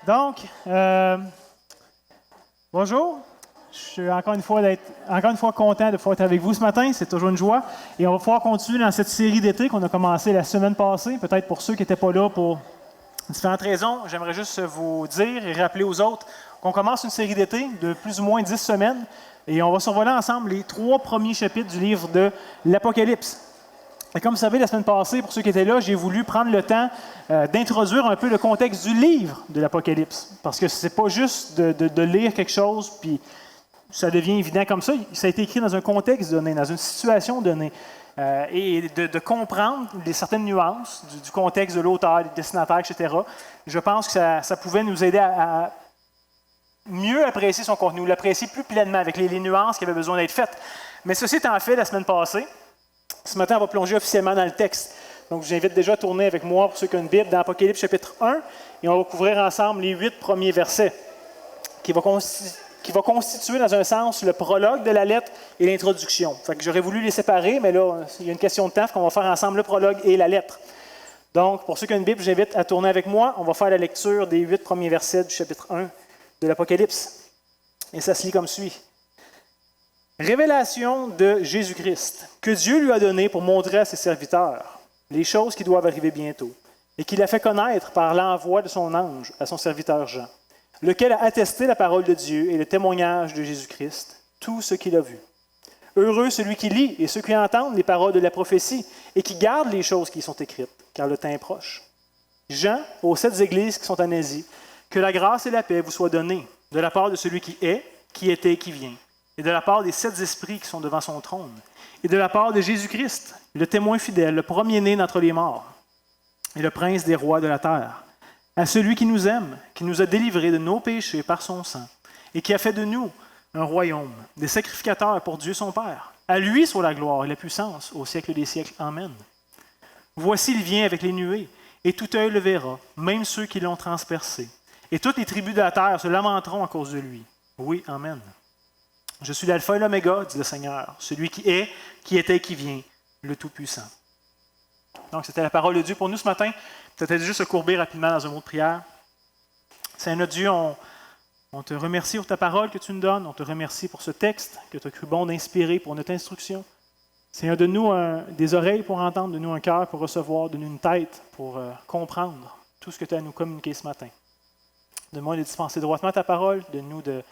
Donc, bonjour. Je suis encore une fois content de pouvoir être avec vous ce matin. C'est toujours une joie. Et on va pouvoir continuer dans cette série d'été qu'on a commencé la semaine passée. Peut-être pour ceux qui n'étaient pas là pour différentes raisons. J'aimerais juste vous dire et rappeler aux autres qu'on commence une série d'été de plus ou moins 10 semaines. Et on va survoler ensemble les 3 premiers chapitres du livre de l'Apocalypse. Et comme vous savez, la semaine passée, pour ceux qui étaient là, j'ai voulu prendre le temps d'introduire un peu le contexte du livre de l'Apocalypse. Parce que ce n'est pas juste de lire quelque chose, puis ça devient évident comme ça. Ça a été écrit dans un contexte donné, dans une situation donnée. Et de comprendre certaines nuances du contexte de l'auteur, du destinataire, etc. Je pense que ça pouvait nous aider à mieux apprécier son contenu, l'apprécier plus pleinement avec les nuances qui avaient besoin d'être faites. Mais ceci étant fait la semaine passée, ce matin, on va plonger officiellement dans le texte. Donc, je vous invite déjà à tourner avec moi, pour ceux qui ont une Bible, dans Apocalypse chapitre 1, et on va couvrir ensemble les 8 premiers versets, qui va constituer, dans un sens, le prologue de la lettre et l'introduction. Fait que j'aurais voulu les séparer, mais là, il y a une question de temps, qu'on va faire ensemble le prologue et la lettre. Donc, pour ceux qui ont une Bible, j'invite à tourner avec moi. On va faire la lecture des 8 premiers versets du chapitre 1 de l'Apocalypse. Et ça se lit comme suit. Révélation de Jésus-Christ, que Dieu lui a donné pour montrer à ses serviteurs les choses qui doivent arriver bientôt, et qu'il a fait connaître par l'envoi de son ange à son serviteur Jean, lequel a attesté la parole de Dieu et le témoignage de Jésus-Christ, tout ce qu'il a vu. Heureux celui qui lit et ceux qui entendent les paroles de la prophétie et qui gardent les choses qui y sont écrites, car le temps est proche. Jean, aux 7 églises qui sont en Asie, que la grâce et la paix vous soient données de la part de celui qui est, qui était et qui vient, et de la part des 7 esprits qui sont devant son trône, et de la part de Jésus-Christ, le témoin fidèle, le premier-né d'entre les morts, et le prince des rois de la terre, à celui qui nous aime, qui nous a délivrés de nos péchés par son sang, et qui a fait de nous un royaume, des sacrificateurs pour Dieu son Père. À lui soit la gloire et la puissance au siècle des siècles. Amen. Voici, il vient avec les nuées, et tout œil le verra, même ceux qui l'ont transpercé. Et toutes les tribus de la terre se lamenteront à cause de lui. Oui, Amen. Je suis l'alpha et l'oméga, dit le Seigneur, celui qui est, qui était et qui vient, le Tout-Puissant. Donc, c'était la parole de Dieu pour nous ce matin. Peut-être juste se courber rapidement dans un mot de prière. Seigneur notre Dieu, on te remercie pour ta parole que tu nous donnes. On te remercie pour ce texte que tu as cru bon d'inspirer pour notre instruction. Seigneur, donne-nous des oreilles pour entendre, donne-nous un cœur pour recevoir, donne-nous une tête pour comprendre tout ce que tu as à nous communiquer ce matin. Donne-moi de dispenser droitement ta parole, donne-nous de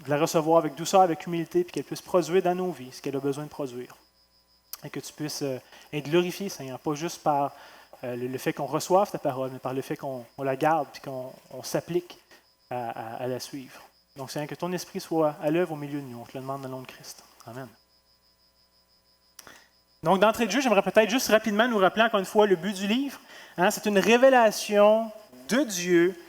la recevoir avec douceur, avec humilité, puis qu'elle puisse produire dans nos vies ce qu'elle a besoin de produire. Et que tu puisses être glorifié, Seigneur, pas juste par le fait qu'on reçoive ta parole, mais par le fait qu'on la garde et qu'on s'applique à la suivre. Donc, Seigneur, que ton esprit soit à l'œuvre au milieu de nous. On te le demande dans le nom de Christ. Amen. Donc, d'entrée de jeu, j'aimerais peut-être juste rapidement nous rappeler encore une fois le but du livre. C'est une révélation de Dieu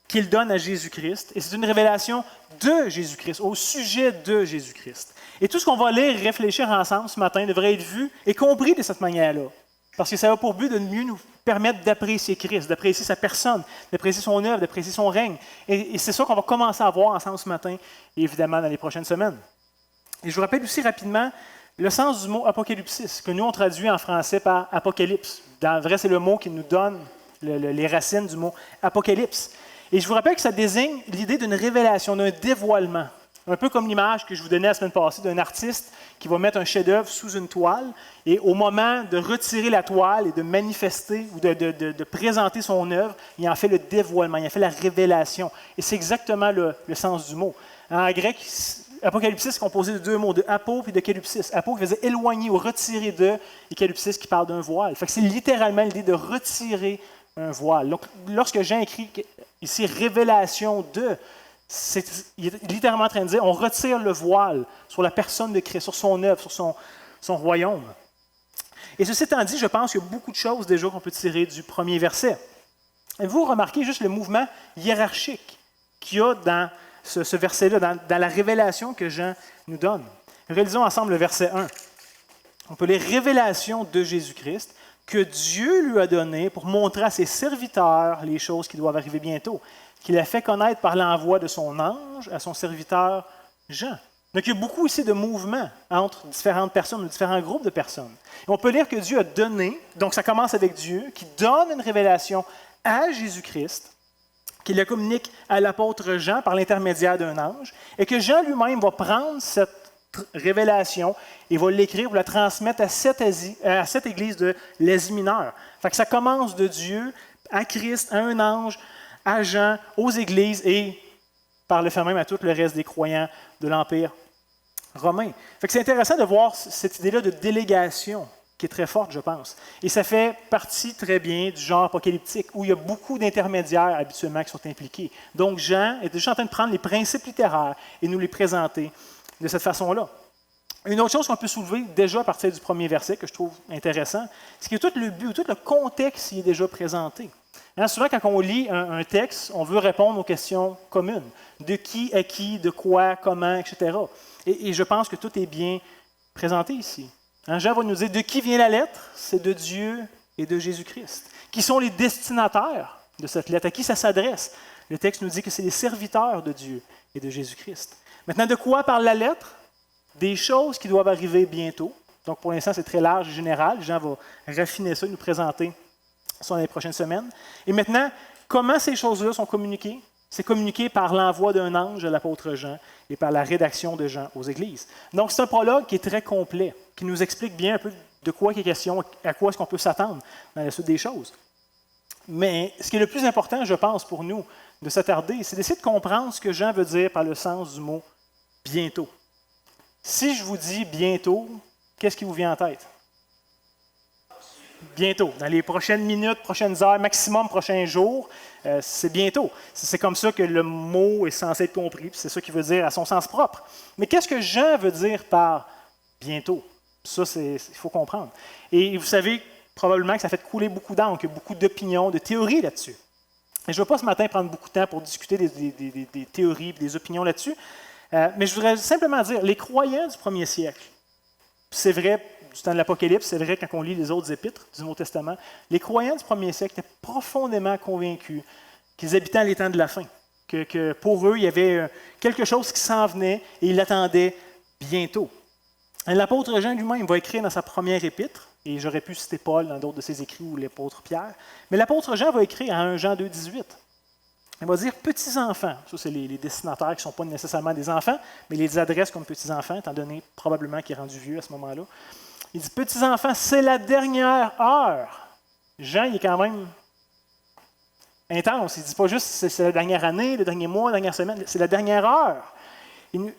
qu'il donne à Jésus-Christ, et c'est une révélation de Jésus-Christ, au sujet de Jésus-Christ. Et tout ce qu'on va lire et réfléchir ensemble ce matin devrait être vu et compris de cette manière-là, parce que ça a pour but de mieux nous permettre d'apprécier Christ, d'apprécier sa personne, d'apprécier son œuvre, d'apprécier son règne. Et c'est ça qu'on va commencer à voir ensemble ce matin, et évidemment dans les prochaines semaines. Et je vous rappelle aussi rapidement le sens du mot apocalypsis, que nous on traduit en français par apocalypse. En vrai, c'est le mot qui nous donne les racines du mot apocalypse. Et je vous rappelle que ça désigne l'idée d'une révélation, d'un dévoilement. Un peu comme l'image que je vous donnais la semaine passée d'un artiste qui va mettre un chef-d'œuvre sous une toile et au moment de retirer la toile et de manifester ou de présenter son œuvre, il en fait le dévoilement, il en fait la révélation. Et c'est exactement le sens du mot. En grec, apocalypsis est composé de 2 mots, de apo et de kalypsis. Apo qui faisait éloigner ou retirer de, et kalypsis qui parle d'un voile. Fait que c'est littéralement l'idée de retirer un voile. Donc, lorsque Jean écrit ici révélation de, il est littéralement en train de dire on retire le voile sur la personne de Christ, sur son œuvre, sur son royaume. Et ceci étant dit, je pense qu'il y a beaucoup de choses déjà qu'on peut tirer du premier verset. Et vous remarquez juste le mouvement hiérarchique qu'il y a dans ce verset-là, dans la révélation que Jean nous donne. Réalisons ensemble le verset 1. On peut lire révélation de Jésus-Christ, que Dieu lui a donné pour montrer à ses serviteurs les choses qui doivent arriver bientôt, qu'il a fait connaître par l'envoi de son ange à son serviteur Jean. Donc, il y a beaucoup ici de mouvements entre différentes personnes, différents groupes de personnes. Et on peut lire que Dieu a donné, donc ça commence avec Dieu, qui donne une révélation à Jésus-Christ, qu'il le communique à l'apôtre Jean par l'intermédiaire d'un ange, et que Jean lui-même va prendre cette révélation et va l'écrire pour la transmettre à cette église de l'Asie mineure. Fait que ça commence de Dieu à Christ, à un ange, à Jean, aux églises et par le fait même à tout le reste des croyants de l'Empire romain. Fait que c'est intéressant de voir cette idée-là de délégation qui est très forte, je pense. Et ça fait partie très bien du genre apocalyptique, où il y a beaucoup d'intermédiaires habituellement qui sont impliqués. Donc Jean est déjà en train de prendre les principes littéraires et nous les présenter de cette façon-là. Une autre chose qu'on peut soulever déjà à partir du premier verset, que je trouve intéressant, c'est que tout le but, tout le contexte y est déjà présenté. Hein, souvent, quand on lit un texte, on veut répondre aux questions communes. De qui à qui, de quoi, comment, etc. Et je pense que tout est bien présenté ici. Hein, Jean va nous dire de qui vient la lettre? C'est de Dieu et de Jésus-Christ. Qui sont les destinataires de cette lettre? À qui ça s'adresse? Le texte nous dit que c'est les serviteurs de Dieu et de Jésus-Christ. Maintenant, de quoi parle la lettre? Des choses qui doivent arriver bientôt. Donc, pour l'instant, c'est très large et général. Jean va raffiner ça et nous présenter ça dans les prochaines semaines. Et maintenant, comment ces choses-là sont communiquées? C'est communiqué par l'envoi d'un ange à l'apôtre Jean et par la rédaction de Jean aux églises. Donc, c'est un prologue qui est très complet, qui nous explique bien un peu de quoi il est question, à quoi est-ce qu'on peut s'attendre dans la suite des choses. Mais ce qui est le plus important, je pense, pour nous, de s'attarder, c'est d'essayer de comprendre ce que Jean veut dire par le sens du mot « bientôt ». Si je vous dis « bientôt », qu'est-ce qui vous vient en tête? Bientôt, dans les prochaines minutes, prochaines heures, maximum prochains jours, c'est bientôt. C'est comme ça que le mot est censé être compris, puis c'est ça qu'il veut dire à son sens propre. Mais qu'est-ce que Jean veut dire par bientôt? Ça, il faut comprendre. Et vous savez probablement que ça fait couler beaucoup d'encre, qu'il y a beaucoup d'opinions, de théories là-dessus. Et je ne vais pas ce matin prendre beaucoup de temps pour discuter des théories et des opinions là-dessus, mais je voudrais simplement dire, les croyants du premier siècle, c'est vrai du temps de l'Apocalypse, c'est vrai quand on lit les autres épîtres du Nouveau Testament, les croyants du premier siècle étaient profondément convaincus qu'ils habitaient à les temps de la fin, que pour eux, il y avait quelque chose qui s'en venait et ils l'attendaient bientôt. Et l'apôtre Jean lui-même va écrire dans sa première épître, et j'aurais pu citer Paul dans d'autres de ses écrits ou l'apôtre Pierre, mais l'apôtre Jean va écrire à 1 Jean 2, 18. Il va dire « petits-enfants ». Ça, c'est les destinataires qui ne sont pas nécessairement des enfants, mais ils les adressent comme petits-enfants, étant donné probablement qu'il est rendu vieux à ce moment-là. Il dit « petits-enfants, c'est la dernière heure ». Jean, il est quand même intense. Il ne dit pas juste « c'est la dernière année, le dernier mois, la dernière semaine », c'est la dernière heure.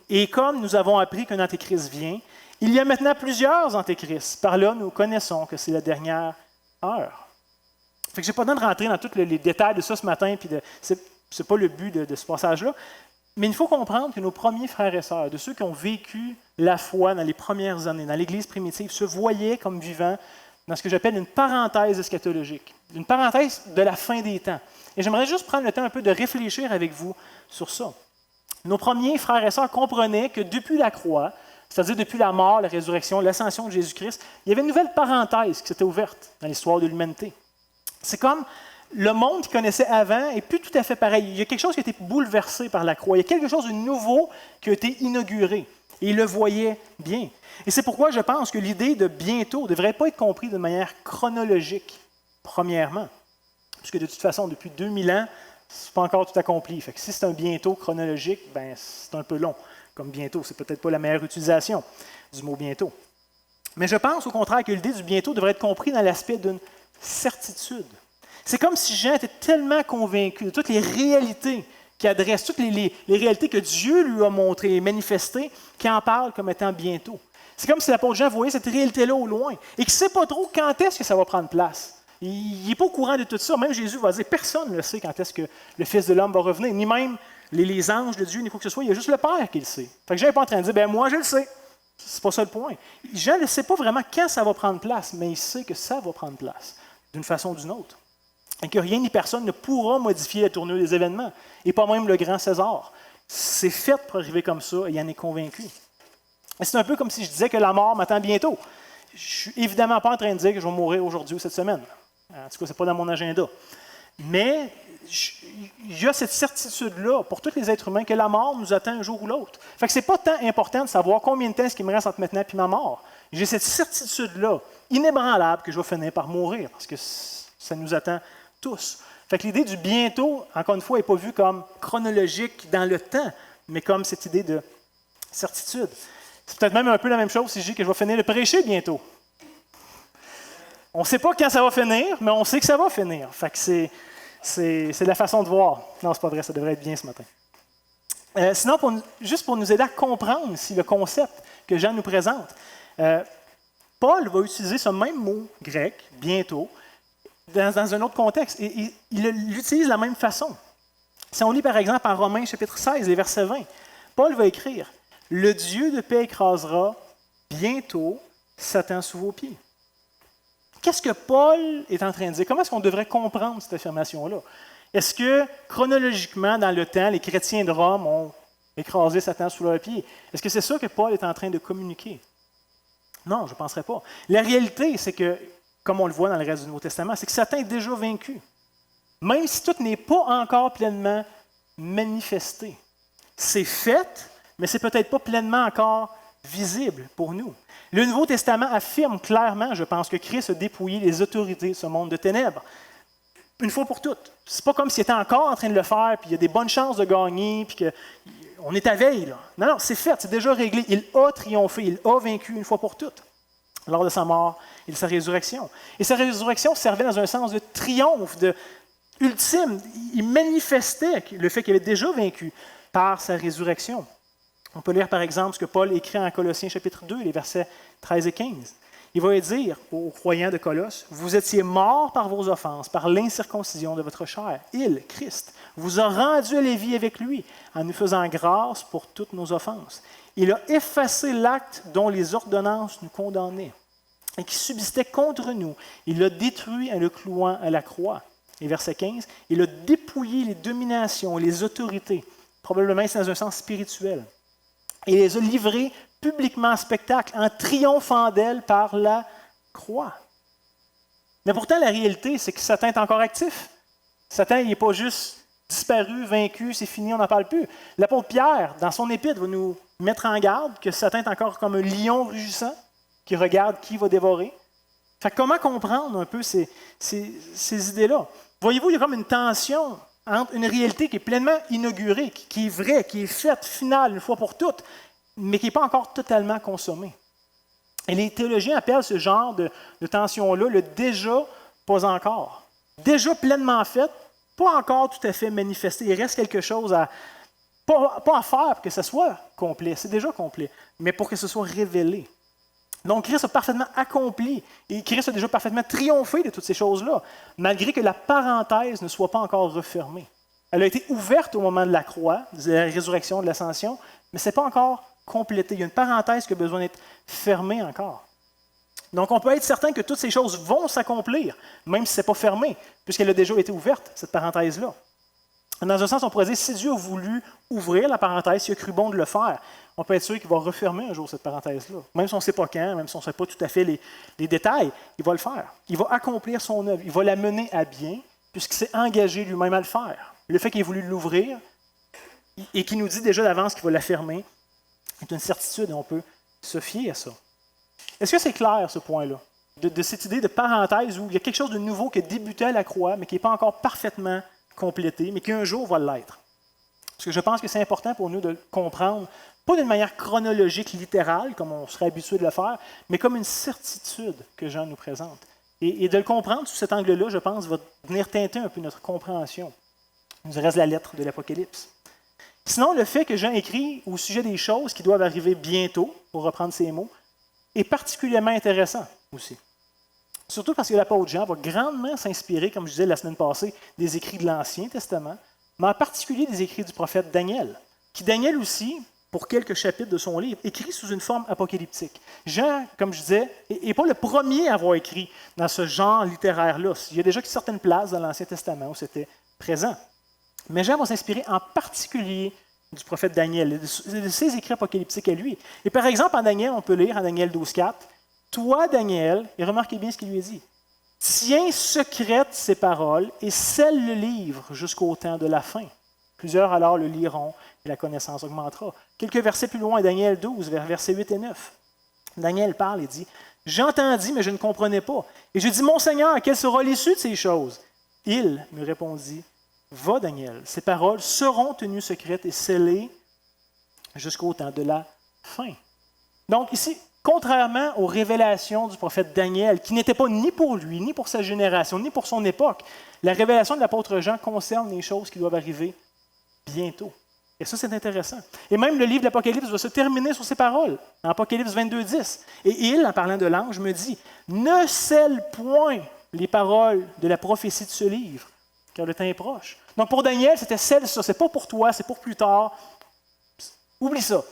Et comme nous avons appris qu'un antéchrist vient, il y a maintenant plusieurs antéchrists. Par là, nous connaissons que c'est la dernière heure. Fait que je n'ai pas le temps de rentrer dans tous les détails de ça ce matin, puis ce n'est pas le but de ce passage-là. Mais il faut comprendre que nos premiers frères et sœurs, de ceux qui ont vécu la foi dans les premières années, dans l'Église primitive, se voyaient comme vivant dans ce que j'appelle une parenthèse eschatologique, une parenthèse de la fin des temps. Et j'aimerais juste prendre le temps un peu de réfléchir avec vous sur ça. Nos premiers frères et sœurs comprenaient que depuis la croix, c'est-à-dire depuis la mort, la résurrection, l'ascension de Jésus-Christ, il y avait une nouvelle parenthèse qui s'était ouverte dans l'histoire de l'humanité. C'est comme le monde qu'ils connaissaient avant n'est plus tout à fait pareil. Il y a quelque chose qui a été bouleversé par la croix. Il y a quelque chose de nouveau qui a été inauguré. Et ils le voyaient bien. Et c'est pourquoi je pense que l'idée de bientôt ne devrait pas être comprise de manière chronologique, premièrement. Puisque de toute façon, depuis 2000 ans, ce n'est pas encore tout accompli. Fait que si c'est un bientôt chronologique, ben, c'est un peu long. Comme bientôt, c'est peut-être pas la meilleure utilisation du mot bientôt. Mais je pense au contraire que l'idée du bientôt devrait être comprise dans l'aspect d'une certitude. C'est comme si Jean était tellement convaincu de toutes les réalités qu'il adresse, toutes les réalités que Dieu lui a montrées et manifestées, qu'il en parle comme étant bientôt. C'est comme si l'apôtre Jean voyait cette réalité-là au loin et qu'il ne sait pas trop quand est-ce que ça va prendre place. Il n'est pas au courant de tout ça. Même Jésus va dire, personne ne le sait quand est-ce que le Fils de l'homme va revenir, ni même les anges de Dieu, ni quoi que ce soit. Il y a juste le Père qui le sait. Fait que Jean n'est pas en train de dire, ben moi je le sais. C'est pas ça le point. Jean ne sait pas vraiment quand ça va prendre place, mais il sait que ça va prendre place, d'une façon ou d'une autre. Et que rien ni personne ne pourra modifier la tournure des événements, et pas même le grand César. C'est fait pour arriver comme ça, et il en est convaincu. Et c'est un peu comme si je disais que la mort m'attend bientôt. Je ne suis évidemment pas en train de dire que je vais mourir aujourd'hui ou cette semaine. En tout cas, ce n'est pas dans mon agenda. Mais il y a cette certitude-là pour tous les êtres humains que la mort nous attend un jour ou l'autre. Fait que ce n'est pas tant important de savoir combien de temps est-ce qu'il me reste entre maintenant et ma mort. J'ai cette certitude-là, inébranlable, que je vais finir par mourir, parce que ça nous attend tous. Fait que l'idée du bientôt, encore une fois, n'est pas vue comme chronologique dans le temps, mais comme cette idée de certitude. C'est peut-être même un peu la même chose si je dis que je vais finir le prêcher bientôt. On ne sait pas quand ça va finir, mais on sait que ça va finir. Fait que c'est la façon de voir. Non, c'est pas vrai, ça devrait être bien ce matin. Sinon, juste pour nous aider à comprendre si le concept que Jean nous présente, Paul va utiliser ce même mot grec, bientôt, dans un autre contexte. Et il l'utilise de la même façon. Si on lit par exemple en Romains chapitre 16, les versets 20, Paul va écrire « Le Dieu de paix écrasera bientôt Satan sous vos pieds ». Qu'est-ce que Paul est en train de dire? Comment est-ce qu'on devrait comprendre cette affirmation-là? Est-ce que, chronologiquement, dans le temps, les chrétiens de Rome ont écrasé Satan sous leurs pieds? Est-ce que c'est ça que Paul est en train de communiquer? Non, je ne penserais pas. La réalité, c'est que, comme on le voit dans le reste du Nouveau Testament, c'est que Satan est déjà vaincu. Même si tout n'est pas encore pleinement manifesté. C'est fait, mais c'est peut-être pas pleinement encore visible pour nous. Le Nouveau Testament affirme clairement, je pense, que Christ a dépouillé les autorités de ce monde de ténèbres. Une fois pour toutes. C'est pas comme s'il était encore en train de le faire, puis il y a des bonnes chances de gagner, puis qu'on est à veille. Là. Non, c'est fait, c'est déjà réglé. Il a triomphé, il a vaincu une fois pour toutes, lors de sa mort et de sa résurrection. Et sa résurrection servait dans un sens de triomphe, de ultime. Il manifestait le fait qu'il avait déjà vaincu par sa résurrection. On peut lire par exemple ce que Paul écrit en Colossiens chapitre 2, les versets 13 et 15. Il va dire aux croyants de Colosse, « Vous étiez morts par vos offenses, par l'incirconcision de votre chair. Il, Christ, vous a rendu à la vie avec lui, en nous faisant grâce pour toutes nos offenses. Il a effacé l'acte dont les ordonnances nous condamnaient et qui subsistait contre nous. Il l'a détruit en le clouant à la croix. » Et verset 15, « Il a dépouillé les dominations, les autorités. » Probablement c'est dans un sens spirituel. Et les a livrés publiquement en spectacle, en triomphant d'elle par la croix. Mais pourtant, la réalité, c'est que Satan est encore actif. Satan, il n'est pas juste disparu, vaincu, c'est fini, on n'en parle plus. L'apôtre Pierre, dans son épître, va nous mettre en garde que Satan est encore comme un lion rugissant qui regarde qui va dévorer. Fait que comment comprendre un peu ces idées-là? Voyez-vous, il y a comme une tension entre une réalité qui est pleinement inaugurée, qui est vraie, qui est faite, finale, une fois pour toutes, mais qui n'est pas encore totalement consommée. Et les théologiens appellent ce genre de tension-là le déjà, pas encore. Déjà pleinement fait, pas encore tout à fait manifesté. Il reste quelque chose pas à faire pour que ce soit complet, c'est déjà complet, mais pour que ce soit révélé. Donc, Christ a parfaitement accompli, et Christ a déjà parfaitement triomphé de toutes ces choses-là, malgré que la parenthèse ne soit pas encore refermée. Elle a été ouverte au moment de la croix, de la résurrection, de l'ascension, mais ce n'est pas encore complété. Il y a une parenthèse qui a besoin d'être fermée encore. Donc, on peut être certain que toutes ces choses vont s'accomplir, même si ce n'est pas fermé, puisqu'elle a déjà été ouverte, cette parenthèse-là. Dans un sens, on pourrait dire, si Dieu a voulu ouvrir la parenthèse, il a cru bon de le faire, on peut être sûr qu'il va refermer un jour cette parenthèse-là. Même si on ne sait pas quand, même si on ne sait pas tout à fait les détails, il va le faire. Il va accomplir son œuvre, il va la mener à bien, puisqu'il s'est engagé lui-même à le faire. Le fait qu'il ait voulu l'ouvrir et qu'il nous dit déjà d'avance qu'il va la fermer est une certitude et on peut se fier à ça. Est-ce que c'est clair, ce point-là, de cette idée de parenthèse où il y a quelque chose de nouveau qui a débuté à la croix, mais qui n'est pas encore parfaitement complété, mais qui un jour va l'être? Parce que je pense que c'est important pour nous de comprendre, pas d'une manière chronologique, littérale, comme on serait habitué de le faire, mais comme une certitude que Jean nous présente. Et de le comprendre sous cet angle-là, je pense, va venir teinter un peu notre compréhension. Il nous reste la lettre de l'Apocalypse. Sinon, le fait que Jean écrit au sujet des choses qui doivent arriver bientôt, pour reprendre ses mots, est particulièrement intéressant aussi. Surtout parce que l'apôtre Jean va grandement s'inspirer, comme je disais la semaine passée, des écrits de l'Ancien Testament, mais en particulier des écrits du prophète Daniel, qui Daniel aussi, pour quelques chapitres de son livre, écrit sous une forme apocalyptique. Jean, comme je disais, n'est pas le premier à avoir écrit dans ce genre littéraire-là. Il y a déjà certaines places dans l'Ancien Testament où c'était présent. Mais Jean va s'inspirer en particulier du prophète Daniel, de ses écrits apocalyptiques à lui. Et par exemple, en Daniel, on peut lire en Daniel 12,4, « Toi, Daniel, et remarquez bien ce qu'il lui a dit, tiens secrète ces paroles et scelle le livre jusqu'au temps de la fin. Plusieurs alors le liront et la connaissance augmentera. » Quelques versets plus loin, Daniel 12, versets 8 et 9. Daniel parle et dit, « J'entendis, mais je ne comprenais pas. Et je dis, mon Seigneur, quelle sera l'issue de ces choses? Il me répondit, va Daniel, ces paroles seront tenues secrètes et scellées jusqu'au temps de la fin. Donc ici, contrairement aux révélations du prophète Daniel, qui n'étaient pas ni pour lui, ni pour sa génération, ni pour son époque, la révélation de l'apôtre Jean concerne les choses qui doivent arriver bientôt. Et ça, c'est intéressant. Et même le livre de l'Apocalypse va se terminer sur ces paroles, en Apocalypse 22:10. Et il, en parlant de l'ange, me dit, ne scelle point les paroles de la prophétie de ce livre, car le temps est proche. Donc pour Daniel, c'était scelle ça, c'est pas pour toi, c'est pour plus tard. Oublie ça.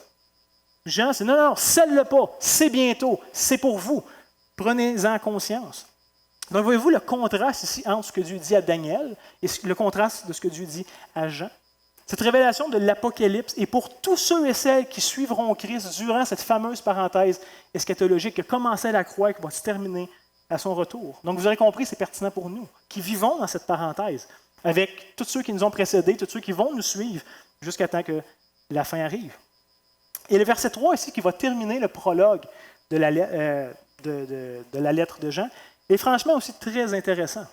Jean, c'est non, scelle-le pas, c'est bientôt, c'est pour vous. Prenez-en conscience. Donc voyez-vous le contraste ici entre ce que Dieu dit à Daniel et le contraste de ce que Dieu dit à Jean. Cette révélation de l'Apocalypse est pour tous ceux et celles qui suivront Christ durant cette fameuse parenthèse eschatologique qui a commencé à la croix et qui va se terminer à son retour. Donc vous aurez compris, c'est pertinent pour nous, qui vivons dans cette parenthèse, avec tous ceux qui nous ont précédés, tous ceux qui vont nous suivre jusqu'à temps que la fin arrive. Et le verset 3 ici qui va terminer le prologue de la lettre de Jean est franchement aussi très intéressant.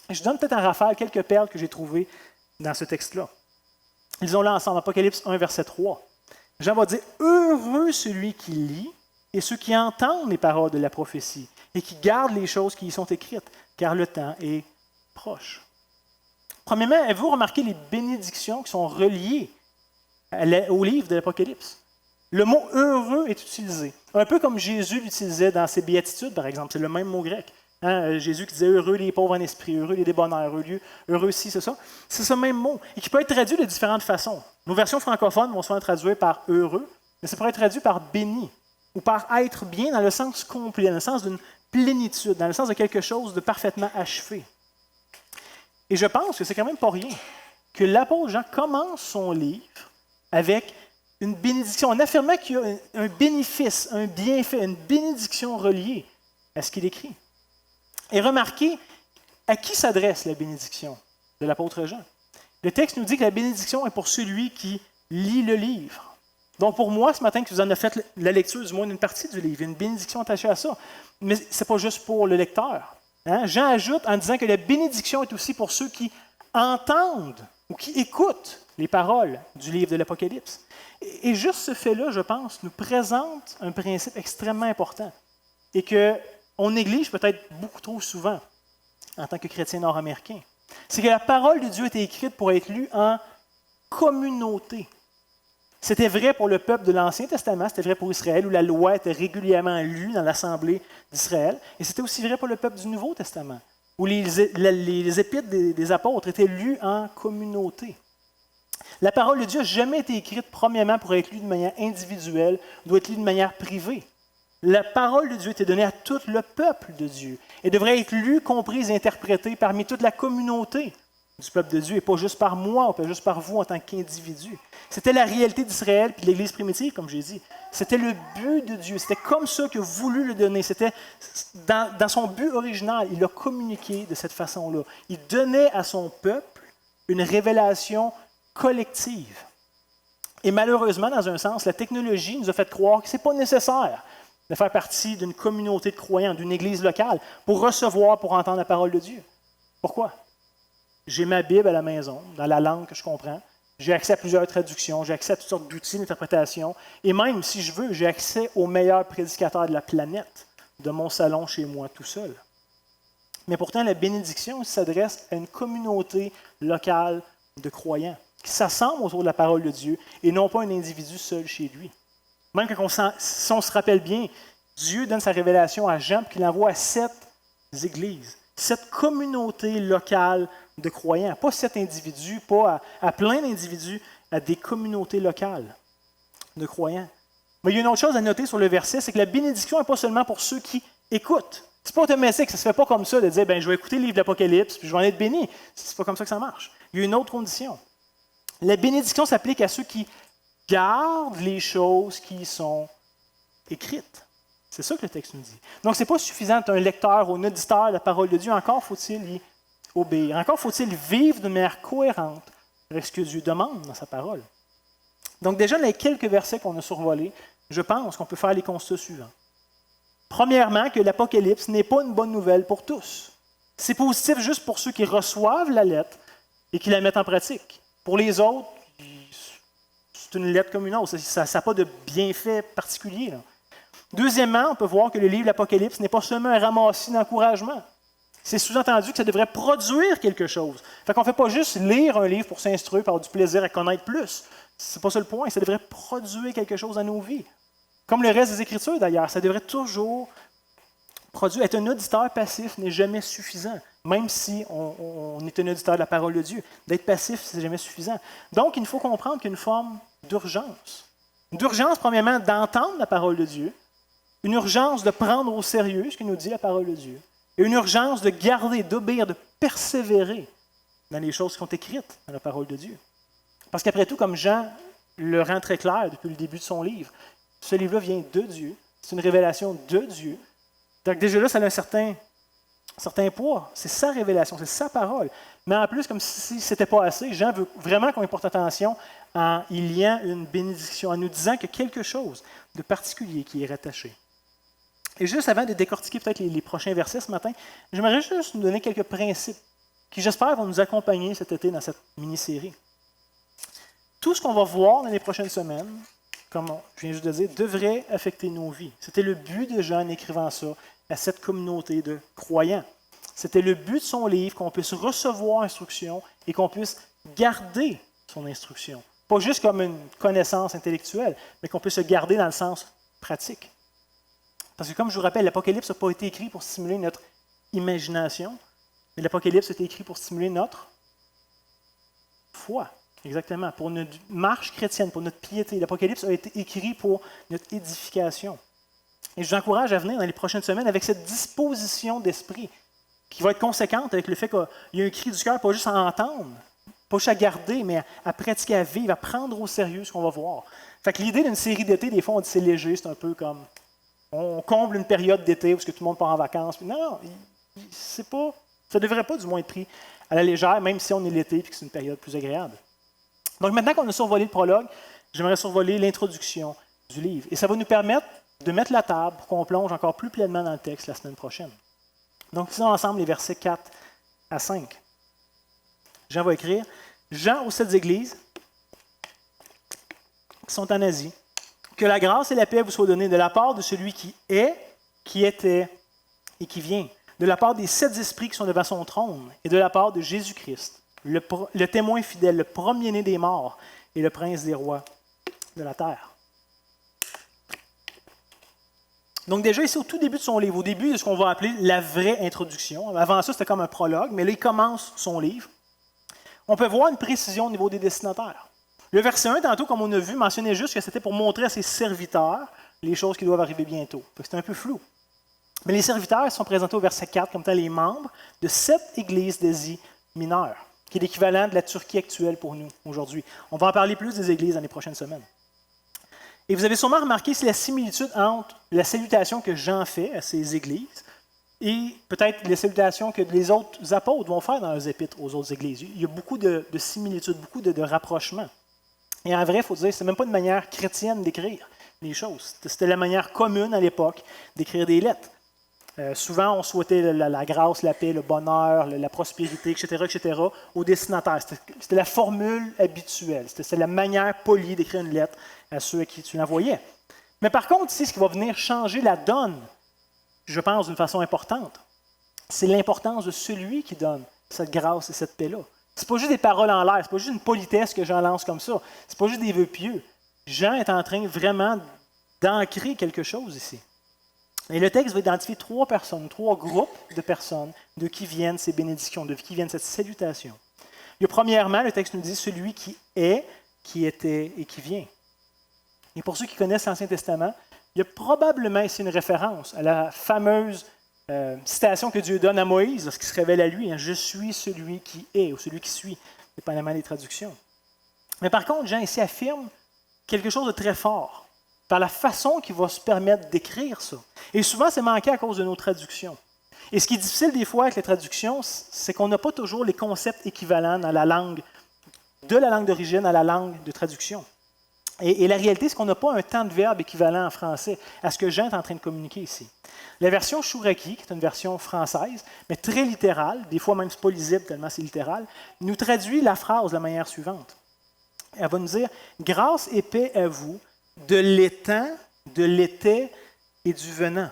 Je donne peut-être en rafale quelques perles que j'ai trouvées dans ce texte-là. Lisons-le ensemble, Apocalypse 1, verset 3. Jean va dire « Heureux celui qui lit et ceux qui entendent les paroles de la prophétie et qui gardent les choses qui y sont écrites, car le temps est proche. » Premièrement, avez-vous remarqué les bénédictions qui sont reliées au livre de l'Apocalypse? Le mot « heureux » est utilisé, un peu comme Jésus l'utilisait dans ses béatitudes, par exemple. C'est le même mot grec. Jésus qui disait « heureux les pauvres en esprit, heureux les débonnaires, heureux ci, c'est ça ». C'est ce même mot, et qui peut être traduit de différentes façons. Nos versions francophones vont souvent traduire par « heureux », mais ça pourrait être traduit par « béni » ou par « être bien » dans le sens complet, dans le sens d'une plénitude, dans le sens de quelque chose de parfaitement achevé. Et je pense que c'est quand même pas rien que l'apôtre Jean commence son livre avec une bénédiction, en affirmant qu'il y a un bénéfice, un bienfait, une bénédiction reliée à ce qu'il écrit. Et remarquez, à qui s'adresse la bénédiction de l'apôtre Jean? Le texte nous dit que la bénédiction est pour celui qui lit le livre. Donc pour moi, ce matin, que vous en avez fait la lecture du moins d'une partie du livre, il y a une bénédiction attachée à ça. Mais ce n'est pas juste pour le lecteur. Jean ajoute en disant que la bénédiction est aussi pour ceux qui entendent ou qui écoutent les paroles du livre de l'Apocalypse. Et juste ce fait-là, je pense, nous présente un principe extrêmement important et qu'on néglige peut-être beaucoup trop souvent en tant que chrétien nord-américain. C'est que la parole de Dieu était écrite pour être lue en communauté. C'était vrai pour le peuple de l'Ancien Testament, c'était vrai pour Israël, où la loi était régulièrement lue dans l'Assemblée d'Israël, et c'était aussi vrai pour le peuple du Nouveau Testament, où les épîtres des apôtres étaient lues en communauté. La parole de Dieu n'a jamais été écrite premièrement pour être lue de manière individuelle, doit être lue de manière privée. La parole de Dieu était donnée à tout le peuple de Dieu et devrait être lue, comprise et interprétée parmi toute la communauté du peuple de Dieu, et pas juste par moi, ou pas juste par vous en tant qu'individu. C'était la réalité d'Israël et de l'Église primitive, comme j'ai dit. C'était le but de Dieu. C'était comme ça qu'il a voulu le donner. C'était dans son but original. Il a communiqué de cette façon-là. Il donnait à son peuple une révélation collective. Et malheureusement, dans un sens, la technologie nous a fait croire que ce n'est pas nécessaire de faire partie d'une communauté de croyants, d'une église locale, pour recevoir, pour entendre la parole de Dieu. Pourquoi? J'ai ma Bible à la maison, dans la langue que je comprends. J'ai accès à plusieurs traductions, j'ai accès à toutes sortes d'outils d'interprétation. Et même, si je veux, j'ai accès aux meilleurs prédicateurs de la planète, de mon salon chez moi, tout seul. Mais pourtant, la bénédiction s'adresse à une communauté locale de croyants qui s'assemblent autour de la parole de Dieu et non pas un individu seul chez lui. Même si on se rappelle bien, Dieu donne sa révélation à Jean et qu'il l'envoie à 7 églises, 7 communautés locales de croyants, pas 7 individus, pas à plein d'individus, à des communautés locales de croyants. Mais il y a une autre chose à noter sur le verset, c'est que la bénédiction n'est pas seulement pour ceux qui écoutent. C'est pas automatique, ça ne se fait pas comme ça de dire je vais écouter le livre de l'Apocalypse puis je vais en être béni. C'est pas comme ça que ça marche. Il y a une autre condition. La bénédiction s'applique à ceux qui gardent les choses qui y sont écrites. C'est ça que le texte nous dit. Donc, ce n'est pas suffisant d'être un lecteur ou un auditeur de la parole de Dieu. Encore faut-il y obéir. Encore faut-il vivre de manière cohérente avec ce que Dieu demande dans sa parole. Donc, déjà, dans les quelques versets qu'on a survolés, je pense qu'on peut faire les constats suivants. Premièrement, que l'Apocalypse n'est pas une bonne nouvelle pour tous. C'est positif juste pour ceux qui reçoivent la lettre et qui la mettent en pratique. Pour les autres, c'est une lettre comme une autre. Ça n'a pas de bienfait particulier. Là. Deuxièmement, on peut voir que le livre de l'Apocalypse n'est pas seulement un ramassis d'encouragement. C'est sous-entendu que ça devrait produire quelque chose. Fait qu'on ne fait pas juste lire un livre pour s'instruire, par du plaisir à connaître plus. C'est pas ça le point. Ça devrait produire quelque chose dans nos vies. Comme le reste des Écritures d'ailleurs, ça devrait toujours produire. Être un auditeur passif n'est jamais suffisant, même si on est un auditeur de la parole de Dieu. D'être passif, c'est jamais suffisant. Donc, il faut comprendre qu'il y a une forme d'urgence. Une urgence, premièrement, d'entendre la parole de Dieu. Une urgence de prendre au sérieux ce que nous dit la parole de Dieu. Et une urgence de garder, d'obéir, de persévérer dans les choses qui sont écrites dans la parole de Dieu. Parce qu'après tout, comme Jean le rend très clair depuis le début de son livre, ce livre-là vient de Dieu. C'est une révélation de Dieu. Donc déjà là, ça a un certain poids. C'est sa révélation, c'est sa parole. Mais en plus, comme si ce n'était pas assez, Jean veut vraiment qu'on y porte attention en y liant une bénédiction, en nous disant qu'il y a quelque chose de particulier qui est rattaché. Et juste avant de décortiquer peut-être les prochains versets ce matin, j'aimerais juste nous donner quelques principes qui, j'espère, vont nous accompagner cet été dans cette mini-série. Tout ce qu'on va voir dans les prochaines semaines, comme je viens juste de dire, devrait affecter nos vies. C'était le but de Jean en écrivant ça à cette communauté de croyants. C'était le but de son livre, qu'on puisse recevoir instruction et qu'on puisse garder son instruction. Pas juste comme une connaissance intellectuelle, mais qu'on puisse se garder dans le sens pratique. Parce que comme je vous rappelle, l'Apocalypse n'a pas été écrit pour stimuler notre imagination, mais l'Apocalypse a été écrit pour stimuler notre foi. Exactement. Pour notre marche chrétienne, pour notre piété. L'Apocalypse a été écrit pour notre édification. Et je vous encourage à venir dans les prochaines semaines avec cette disposition d'esprit qui va être conséquente avec le fait qu'il y a un cri du cœur, pas juste à entendre, pas juste à garder, mais à pratiquer, à vivre, à prendre au sérieux ce qu'on va voir. Fait que l'idée d'une série d'été, des fois, on dit c'est léger, c'est un peu comme on comble une période d'été où tout le monde part en vacances. Non, ça ne devrait pas du moins être pris à la légère, même si on est l'été et que c'est une période plus agréable. Donc maintenant qu'on a survolé le prologue, j'aimerais survoler l'introduction du livre. Et ça va nous permettre de mettre la table pour qu'on plonge encore plus pleinement dans le texte la semaine prochaine. Donc lisons ensemble les versets 4 à 5. Jean va écrire « Jean aux 7 églises qui sont en Asie, que la grâce et la paix vous soient données de la part de celui qui est, qui était et qui vient, de la part des 7 esprits qui sont devant son trône et de la part de Jésus-Christ, le témoin fidèle, le premier-né des morts et le prince des rois de la terre. » Donc déjà, ici, au tout début de son livre, au début de ce qu'on va appeler la vraie introduction, avant ça, c'était comme un prologue, mais là, il commence son livre, on peut voir une précision au niveau des destinataires. Le verset 1, tantôt, comme on a vu, mentionnait juste que c'était pour montrer à ses serviteurs les choses qui doivent arriver bientôt. C'était un peu flou. Mais les serviteurs sont présentés au verset 4 comme étant les membres de 7 églises d'Asie mineure, qui est l'équivalent de la Turquie actuelle pour nous aujourd'hui. On va en parler plus des églises dans les prochaines semaines. Et vous avez sûrement remarqué la similitude entre la salutation que Jean fait à ces églises et peut-être les salutations que les autres apôtres vont faire dans leurs épîtres aux autres églises. Il y a beaucoup de similitudes, beaucoup de rapprochements. Et en vrai, il faut dire, ce n'est même pas une manière chrétienne d'écrire les choses. C'était la manière commune à l'époque d'écrire des lettres. Souvent, on souhaitait la grâce, la paix, le bonheur, la prospérité, etc. aux destinataires. C'était la formule habituelle. C'était la manière polie d'écrire une lettre à ceux à qui tu l'envoyais. Mais par contre, ici, ce qui va venir changer la donne, je pense, d'une façon importante, c'est l'importance de celui qui donne cette grâce et cette paix-là. Ce n'est pas juste des paroles en l'air, ce n'est pas juste une politesse que Jean lance comme ça, ce n'est pas juste des vœux pieux. Jean est en train vraiment d'ancrer quelque chose ici. Et le texte va identifier 3 personnes, 3 groupes de personnes de qui viennent ces bénédictions, de qui viennent cette salutation. Il y a premièrement, le texte nous dit celui qui est, qui était et qui vient. Et pour ceux qui connaissent l'Ancien Testament, il y a probablement ici une référence à la fameuse citation que Dieu donne à Moïse lorsqu'il se révèle à lui, hein, « Je suis celui qui est » ou « celui qui suit », dépendamment des traductions. Mais par contre, Jean ici affirme quelque chose de très fort par la façon qu'il va se permettre d'écrire ça. Et souvent, c'est manqué à cause de nos traductions. Et ce qui est difficile des fois avec les traductions, c'est qu'on n'a pas toujours les concepts équivalents dans la langue, de la langue d'origine à la langue de traduction. Et la réalité, c'est qu'on n'a pas un temps de verbe équivalent en français à ce que Jean est en train de communiquer ici. La version Chouraki, qui est une version française, mais très littérale, des fois même c'est pas lisible tellement c'est littéral, nous traduit la phrase de la manière suivante. Elle va nous dire « Grâce et paix à vous, de l'étant, de l'été et du venant. »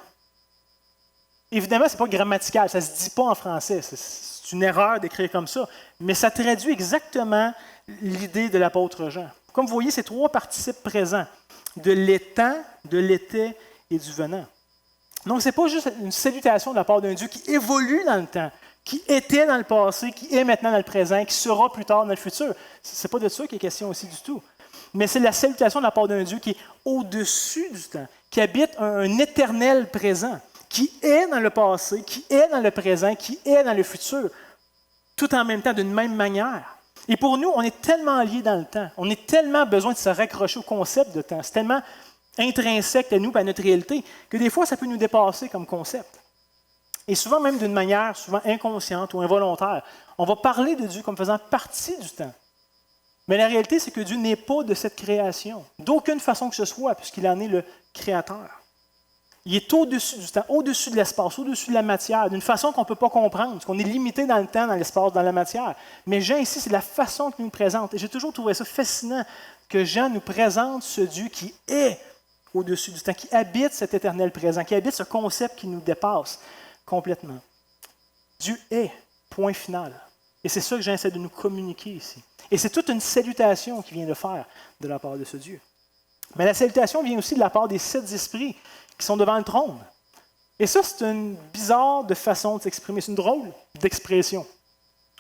Évidemment, ce n'est pas grammatical, ça ne se dit pas en français, c'est une erreur d'écrire comme ça, mais ça traduit exactement l'idée de l'apôtre Jean. Comme vous voyez, c'est trois participes présents, de l'étant, de l'été et du venant. Donc, ce n'est pas juste une salutation de la part d'un Dieu qui évolue dans le temps, qui était dans le passé, qui est maintenant dans le présent, qui sera plus tard dans le futur. Ce n'est pas de ça qu'il est question aussi du tout. Mais c'est la salutation de la part d'un Dieu qui est au-dessus du temps, qui habite un éternel présent, qui est dans le passé, qui est dans le présent, qui est dans le futur, tout en même temps, d'une même manière. Et pour nous, on est tellement liés dans le temps, on a tellement besoin de se raccrocher au concept de temps, c'est tellement intrinsèque à nous, à notre réalité, que des fois, ça peut nous dépasser comme concept. Et souvent même d'une manière souvent inconsciente ou involontaire. On va parler de Dieu comme faisant partie du temps. Mais la réalité, c'est que Dieu n'est pas de cette création, d'aucune façon que ce soit, puisqu'il en est le créateur. Il est au-dessus du temps, au-dessus de l'espace, au-dessus de la matière, d'une façon qu'on ne peut pas comprendre, parce qu'on est limité dans le temps, dans l'espace, dans la matière. Mais Jean, ici, c'est la façon qu'il nous présente. Et j'ai toujours trouvé ça fascinant que Jean nous présente ce Dieu qui est au-dessus du temps, qui habite cet éternel présent, qui habite ce concept qui nous dépasse complètement. Dieu est, point final. Et c'est ça que Jean essaie de nous communiquer ici. Et c'est toute une salutation qu'il vient de faire de la part de ce Dieu. Mais la salutation vient aussi de la part des 7 esprits qui sont devant le trône. Et ça, c'est une bizarre de façon de s'exprimer. C'est une drôle d'expression.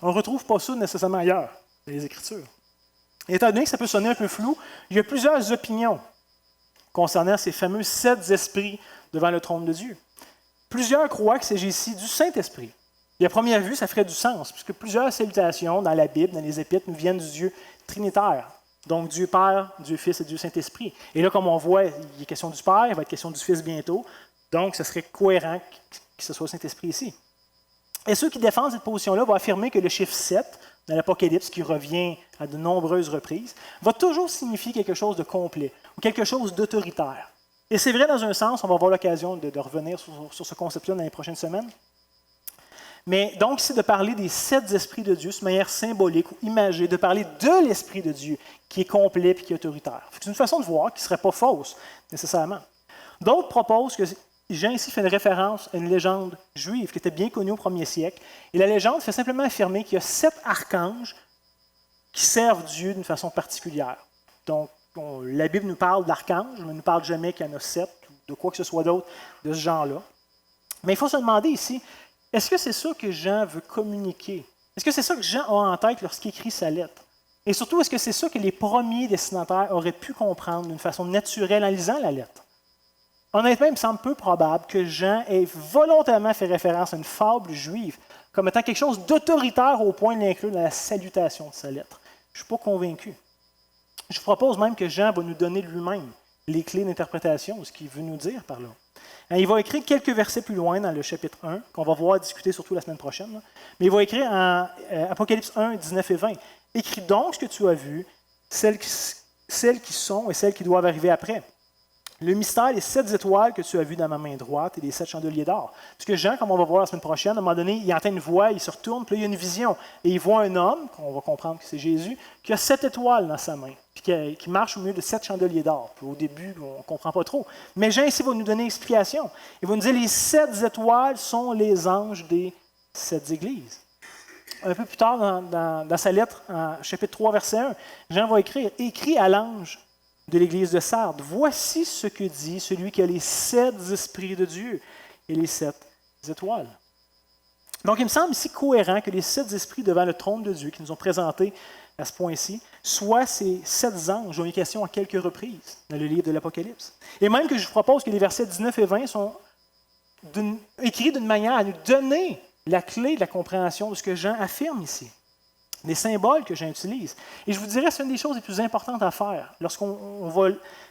On ne retrouve pas ça nécessairement ailleurs, dans les Écritures. Et étant donné que ça peut sonner un peu flou, il y a plusieurs opinions concernant ces fameux 7 esprits devant le trône de Dieu. Plusieurs croient qu'il s'agit ici du Saint-Esprit. Et à première vue, ça ferait du sens, puisque plusieurs salutations dans la Bible, dans les Épîtres, nous viennent du Dieu trinitaire. Donc Dieu Père, Dieu Fils et Dieu Saint-Esprit. Et là, comme on voit, il est question du Père, il va être question du Fils bientôt. Donc, ce serait cohérent que ce soit le Saint-Esprit ici. Et ceux qui défendent cette position-là vont affirmer que le chiffre 7, dans l'Apocalypse, qui revient à de nombreuses reprises, va toujours signifier quelque chose de complet ou quelque chose d'autoritaire. Et c'est vrai dans un sens, on va avoir l'occasion de revenir sur ce concept-là dans les prochaines semaines. Mais donc, ici, de parler des 7 esprits de Dieu, de manière symbolique ou imagée, de parler de l'Esprit de Dieu qui est complet et qui est autoritaire. C'est une façon de voir qui ne serait pas fausse, nécessairement. D'autres proposent que Jean ici fait une référence à une légende juive qui était bien connue au 1er siècle. Et la légende fait simplement affirmer qu'il y a 7 archanges qui servent Dieu d'une façon particulière. Donc, la Bible nous parle d'archanges, mais elle ne nous parle jamais qu'il y en a 7 ou de quoi que ce soit d'autre de ce genre-là. Mais il faut se demander ici, est-ce que c'est ça que Jean veut communiquer? Est-ce que c'est ça que Jean a en tête lorsqu'il écrit sa lettre? Et surtout, est-ce que c'est ça que les premiers destinataires auraient pu comprendre d'une façon naturelle en lisant la lettre? Honnêtement, il me semble peu probable que Jean ait volontairement fait référence à une fable juive comme étant quelque chose d'autoritaire au point de l'inclure dans la salutation de sa lettre. Je ne suis pas convaincu. Je propose même que Jean va nous donner lui-même les clés d'interprétation de ce qu'il veut nous dire par là. Il va écrire quelques versets plus loin dans le chapitre 1, qu'on va voir discuter surtout la semaine prochaine. Mais il va écrire en Apocalypse 1, 19 et 20. « Écris donc ce que tu as vu, celles qui sont et celles qui doivent arriver après. Le mystère des 7 étoiles que tu as vues dans ma main droite et des 7 chandeliers d'or. » Parce que Jean, comme on va voir la semaine prochaine, à un moment donné, il entend une voix, il se retourne, puis là, il y a une vision. Et il voit un homme, qu'on va comprendre que c'est Jésus, qui a 7 étoiles dans sa main, puis qui marche au milieu de 7 chandeliers d'or. Puis au début, on ne comprend pas trop. Mais Jean ici va nous donner une explication. Il va nous dire les 7 étoiles sont les anges des 7 églises. Un peu plus tard dans sa lettre, en chapitre 3, verset 1, Jean va écrire « Écris à l'ange de l'église de Sardes, voici ce que dit celui qui a les 7 esprits de Dieu et les 7 étoiles. » Donc, il me semble ici cohérent que les 7 esprits devant le trône de Dieu qui nous ont présentés à ce point-ci soient ces 7 anges dont il est question à quelques reprises dans le livre de l'Apocalypse. Et même que je vous propose que les versets 19 et 20 sont écrits d'une manière à nous donner la clé de la compréhension de ce que Jean affirme ici. Les symboles que Jean utilise. Et je vous dirais, c'est une des choses les plus importantes à faire lorsqu'on va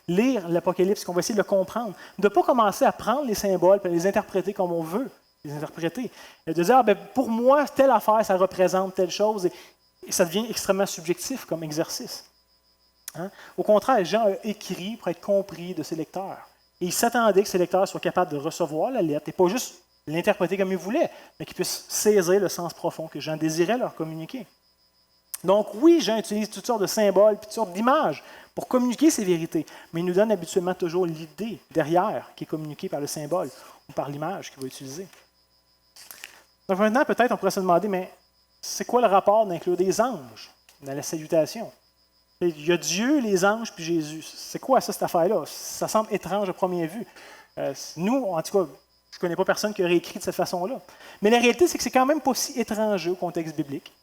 lire l'Apocalypse, qu'on va essayer de le comprendre. De ne pas commencer à prendre les symboles et à les interpréter comme on veut les interpréter. Et de dire, pour moi, telle affaire, ça représente telle chose. Et ça devient extrêmement subjectif comme exercice. Hein? Au contraire, Jean a écrit pour être compris de ses lecteurs. Et il s'attendait que ses lecteurs soient capables de recevoir la lettre et pas juste l'interpréter comme ils voulaient, mais qu'ils puissent saisir le sens profond que Jean désirait leur communiquer. Donc oui, Jean utilise toutes sortes de symboles et toutes sortes d'images pour communiquer ces vérités, mais il nous donne habituellement toujours l'idée derrière qui est communiquée par le symbole ou par l'image qu'il va utiliser. Donc maintenant, peut-être on pourrait se demander, mais c'est quoi le rapport d'inclure des anges dans la salutation? Il y a Dieu, les anges, puis Jésus. C'est quoi ça, cette affaire-là? Ça semble étrange à première vue. Nous, en tout cas, je ne connais pas personne qui aurait écrit de cette façon-là. Mais la réalité, c'est que c'est quand même pas si étranger au contexte biblique,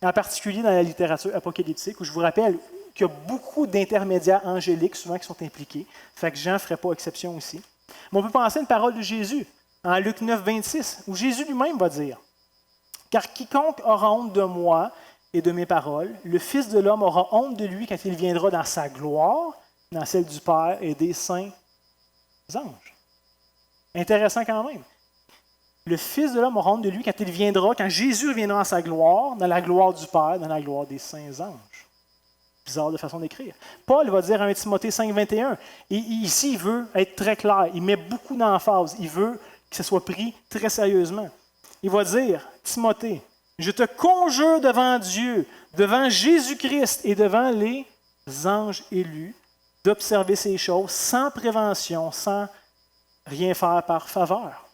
en particulier dans la littérature apocalyptique, où je vous rappelle qu'il y a beaucoup d'intermédiaires angéliques souvent qui sont impliqués. Fait que Jean ne ferait pas exception aussi. Mais on peut penser à une parole de Jésus, en Luc 9, 26, où Jésus lui-même va dire « Car quiconque aura honte de moi et de mes paroles, le Fils de l'homme aura honte de lui quand il viendra dans sa gloire, dans celle du Père et des saints anges. » Intéressant quand même. Le Fils de l'homme aura honte de lui quand il viendra, quand Jésus viendra en sa gloire, dans la gloire du Père, dans la gloire des saints anges. Bizarre de façon d'écrire. Paul va dire en 1 Timothée 5, 21, et ici il veut être très clair, il met beaucoup d'emphase, il veut que ce soit pris très sérieusement. Il va dire, Timothée, je te conjure devant Dieu, devant Jésus-Christ et devant les anges élus, d'observer ces choses sans prévention, sans rien faire par faveur.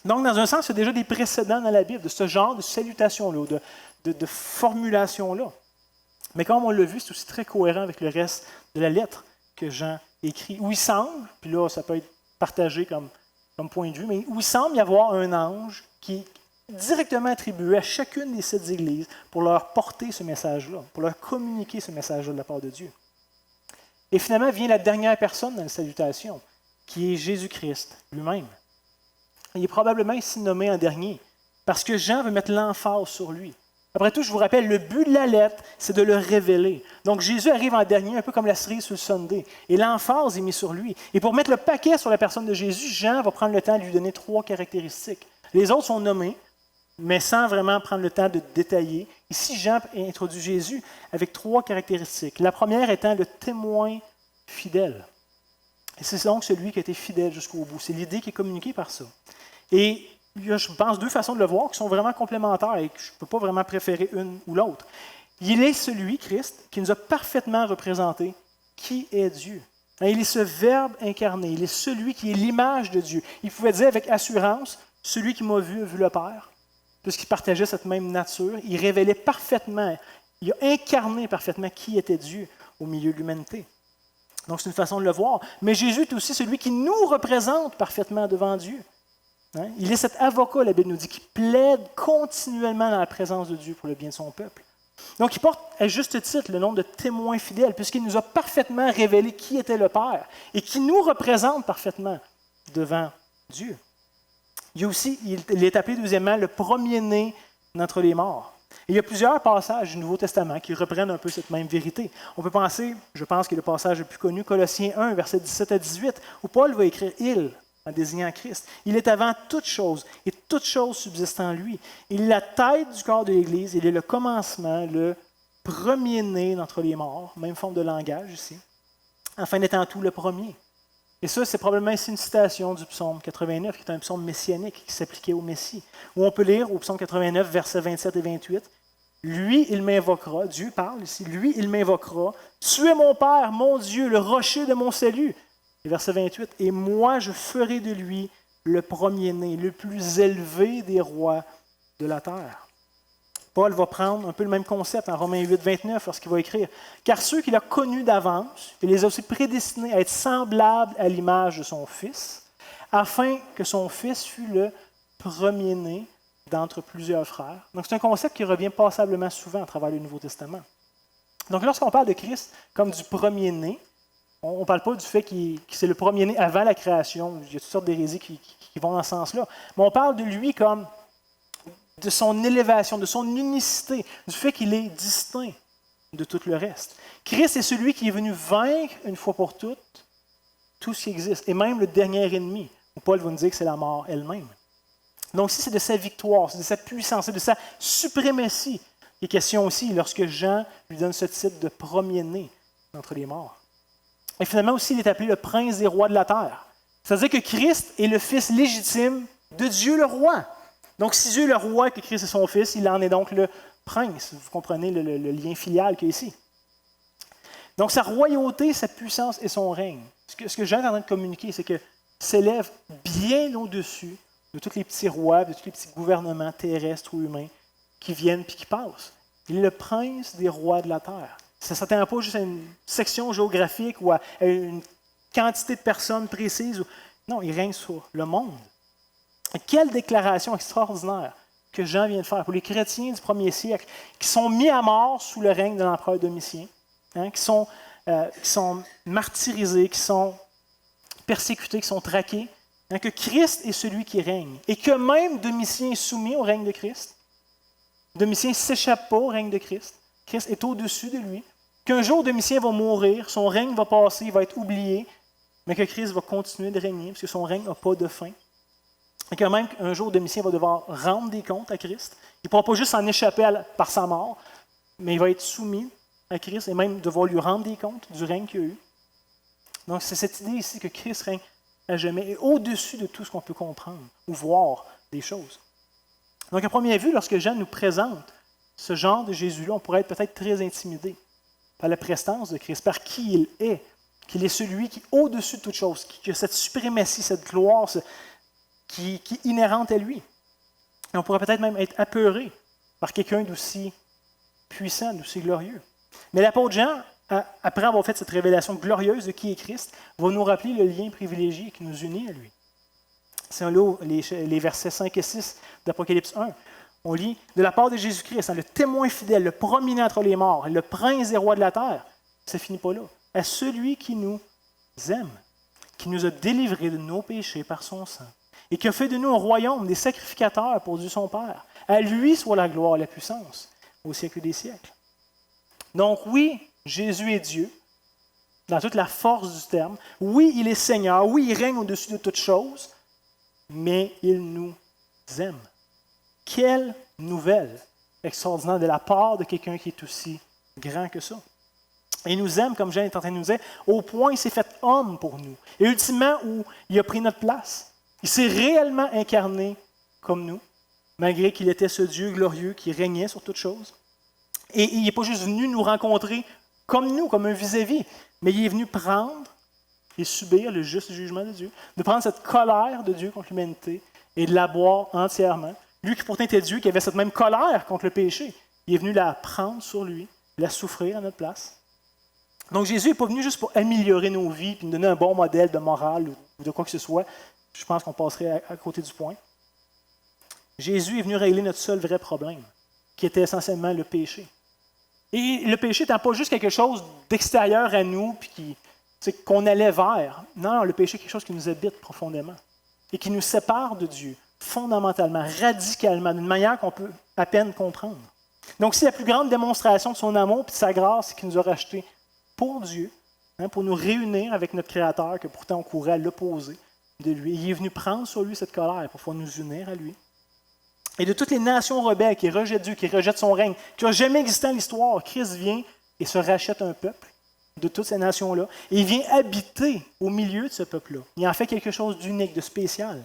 Donc, dans un sens, il y a déjà des précédents dans la Bible de ce genre de salutation-là, de formulation-là. Mais comme on l'a vu, c'est aussi très cohérent avec le reste de la lettre que Jean écrit, où il semble, puis là, ça peut être partagé comme point de vue, mais où il semble y avoir un ange qui est directement attribué à chacune des 7 églises pour leur porter ce message-là, pour leur communiquer ce message-là de la part de Dieu. Et finalement vient la dernière personne dans la salutation, qui est Jésus-Christ lui-même. Il est probablement ici nommé en dernier, parce que Jean veut mettre l'emphase sur lui. Après tout, je vous rappelle, le but de la lettre, c'est de le révéler. Donc Jésus arrive en dernier, un peu comme la cerise sur le sundae, et l'emphase est mise sur lui. Et pour mettre le paquet sur la personne de Jésus, Jean va prendre le temps de lui donner 3 caractéristiques. Les autres sont nommés, mais sans vraiment prendre le temps de détailler. Ici, Jean introduit Jésus avec 3 caractéristiques. La première étant le témoin fidèle. Et c'est donc celui qui a été fidèle jusqu'au bout. C'est l'idée qui est communiquée par ça. Et il y a, je pense, 2 façons de le voir qui sont vraiment complémentaires et que je ne peux pas vraiment préférer une ou l'autre. Il est celui, Christ, qui nous a parfaitement représenté qui est Dieu. Il est ce Verbe incarné. Il est celui qui est l'image de Dieu. Il pouvait dire avec assurance, celui qui m'a vu a vu le Père, puisqu'il partageait cette même nature. Il révélait parfaitement, il a incarné parfaitement qui était Dieu au milieu de l'humanité. Donc c'est une façon de le voir. Mais Jésus est aussi celui qui nous représente parfaitement devant Dieu. Il est cet avocat, la Bible nous dit, qui plaide continuellement dans la présence de Dieu pour le bien de son peuple. Donc il porte à juste titre le nom de témoin fidèle, puisqu'il nous a parfaitement révélé qui était le Père et qui nous représente parfaitement devant Dieu. Il y a aussi, il est appelé deuxièmement le premier-né d'entre les morts. Et il y a plusieurs passages du Nouveau Testament qui reprennent un peu cette même vérité. On peut penser, je pense que le passage le plus connu, Colossiens 1, versets 17 à 18, où Paul va écrire « Il » en désignant Christ. Il est avant toute chose, et toute chose subsiste en lui. Il est la tête du corps de l'Église, il est le commencement, le premier-né d'entre les morts, même forme de langage ici, afin d'être en tout le premier. Et ça, c'est probablement ici une citation du psaume 89, qui est un psaume messianique qui s'appliquait au Messie, où on peut lire au psaume 89, versets 27 et 28, « Lui, il m'invoquera », Dieu parle ici, « Lui, il m'invoquera, tu es mon Père, mon Dieu, le rocher de mon salut. » Et verset 28, « Et moi, je ferai de lui le premier-né, le plus élevé des rois de la terre. » Paul va prendre un peu le même concept en Romains 8, 29, lorsqu'il va écrire « Car ceux qu'il a connus d'avance, il les a aussi prédestinés à être semblables à l'image de son Fils, afin que son Fils fût le premier-né d'entre plusieurs frères. » Donc c'est un concept qui revient passablement souvent à travers le Nouveau Testament. Donc lorsqu'on parle de Christ comme du premier-né, on ne parle pas du fait que c'est le premier-né avant la création. Il y a toutes sortes d'hérésies qui vont dans ce sens-là. Mais on parle de lui comme de son élévation, de son unicité, du fait qu'il est distinct de tout le reste. Christ est celui qui est venu vaincre une fois pour toutes tout ce qui existe, et même le dernier ennemi, où Paul va nous dire que c'est la mort elle-même. Donc ici, c'est de sa victoire, c'est de sa puissance, c'est de sa suprématie. Il est question aussi lorsque Jean lui donne ce titre de premier-né. d'entre les morts. Et finalement aussi, il est appelé le prince des rois de la terre. C'est-à-dire que Christ est le fils légitime de Dieu le roi. Donc, si Dieu est le roi et que Christ est son fils, il en est donc le prince. Vous comprenez le lien filial qu'il y a ici. Donc, sa royauté, sa puissance et son règne. Ce que Jean est en train de communiquer, c'est que s'élève bien au-dessus de tous les petits rois, de tous les petits gouvernements terrestres ou humains qui viennent et qui passent. Il est le prince des rois de la terre. Ça ne s'attend pas juste à une section géographique ou à une quantité de personnes précises. Non, il règne sur le monde. Et quelle déclaration extraordinaire que Jean vient de faire pour les chrétiens du premier siècle qui sont mis à mort sous le règne de l'empereur Domitien, qui sont martyrisés, qui sont persécutés, qui sont traqués, que Christ est celui qui règne et que même Domitien est soumis au règne de Christ. Domitien ne s'échappe pas au règne de Christ. Christ est au-dessus de lui. Qu'un jour, Domitien va mourir, son règne va passer, il va être oublié, mais que Christ va continuer de régner, parce que son règne n'a pas de fin. Et que même un jour, Domitien va devoir rendre des comptes à Christ. Il ne pourra pas juste s'en échapper par sa mort, mais il va être soumis à Christ et même devoir lui rendre des comptes du règne qu'il a eu. Donc, c'est cette idée ici que Christ règne à jamais et au-dessus de tout ce qu'on peut comprendre ou voir des choses. Donc, à première vue, lorsque Jean nous présente ce genre de Jésus-là, on pourrait être peut-être très intimidé par la prestance de Christ, par qui il est, qu'il est celui qui est au-dessus de toute chose, qui a cette suprématie, cette gloire qui est inhérente à lui. Et on pourrait peut-être même être apeuré par quelqu'un d'aussi puissant, d'aussi glorieux. Mais l'apôtre Jean, après avoir fait cette révélation glorieuse de qui est Christ, va nous rappeler le lien privilégié qui nous unit à lui. Si on lit les versets 5 et 6 d'Apocalypse 1, on lit « De la part de Jésus-Christ, le témoin fidèle, le premier entre les morts, le prince des rois de la terre, ça ne finit pas là, à celui qui nous aime, qui nous a délivrés de nos péchés par son sang, et qui a fait de nous un royaume des sacrificateurs pour Dieu son Père. À lui soit la gloire et la puissance, au siècle des siècles. » Donc oui, Jésus est Dieu, dans toute la force du terme. Oui, il est Seigneur. Oui, il règne au-dessus de toutes choses. Mais il nous aime. Quelle nouvelle extraordinaire de la part de quelqu'un qui est aussi grand que ça. Il nous aime, comme Jean est en train de nous dire, au point où il s'est fait homme pour nous. Et ultimement, où il a pris notre place. Il s'est réellement incarné comme nous, malgré qu'il était ce Dieu glorieux qui régnait sur toutes choses. Et il n'est pas juste venu nous rencontrer comme nous, comme un vis-à-vis, mais il est venu prendre et subir le juste jugement de Dieu, de prendre cette colère de Dieu contre l'humanité et de la boire entièrement. Lui qui pourtant était Dieu, qui avait cette même colère contre le péché, il est venu la prendre sur lui, la souffrir à notre place. Donc Jésus n'est pas venu juste pour améliorer nos vies et nous donner un bon modèle de morale ou de quoi que ce soit. Je pense qu'on passerait à côté du point. Jésus est venu régler notre seul vrai problème, qui était essentiellement le péché. Et le péché n'étant pas juste quelque chose d'extérieur à nous, puis qu'on allait vers. Non, le péché est quelque chose qui nous habite profondément et qui nous sépare de Dieu, fondamentalement, radicalement, d'une manière qu'on peut à peine comprendre. Donc, c'est la plus grande démonstration de son amour et de sa grâce qu'il nous a rachetés pour Dieu, pour nous réunir avec notre Créateur, que pourtant on courait à l'opposé de lui. Il est venu prendre sur lui cette colère pour pouvoir nous unir à lui. Et de toutes les nations rebelles qui rejettent Dieu, qui rejettent son règne, qui n'a jamais existé dans l'histoire, Christ vient et se rachète un peuple de toutes ces nations-là. Et il vient habiter au milieu de ce peuple-là. Il en fait quelque chose d'unique, de spécial.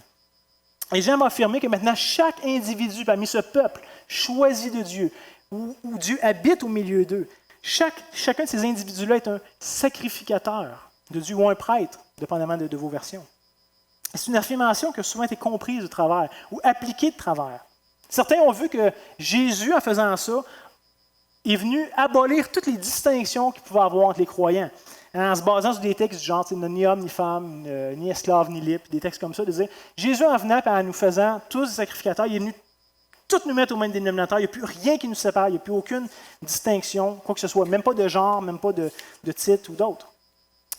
Et j'aime affirmer que maintenant, chaque individu parmi ce peuple choisi de Dieu, où Dieu habite au milieu d'eux, chacun de ces individus-là est un sacrificateur de Dieu ou un prêtre, dépendamment de vos versions. C'est une affirmation qui a souvent été comprise de travers ou appliquée de travers. Certains ont vu que Jésus, en faisant ça, est venu abolir toutes les distinctions qu'il pouvait avoir entre les croyants. En se basant sur des textes du genre, ni homme, ni femme, ni esclave, ni libre, des textes comme ça, de dire Jésus, en venant et en nous faisant tous des sacrificateurs, il est venu tout nous mettre au même dénominateur. Il n'y a plus rien qui nous sépare, il n'y a plus aucune distinction, quoi que ce soit, même pas de genre, même pas de titre ou d'autres.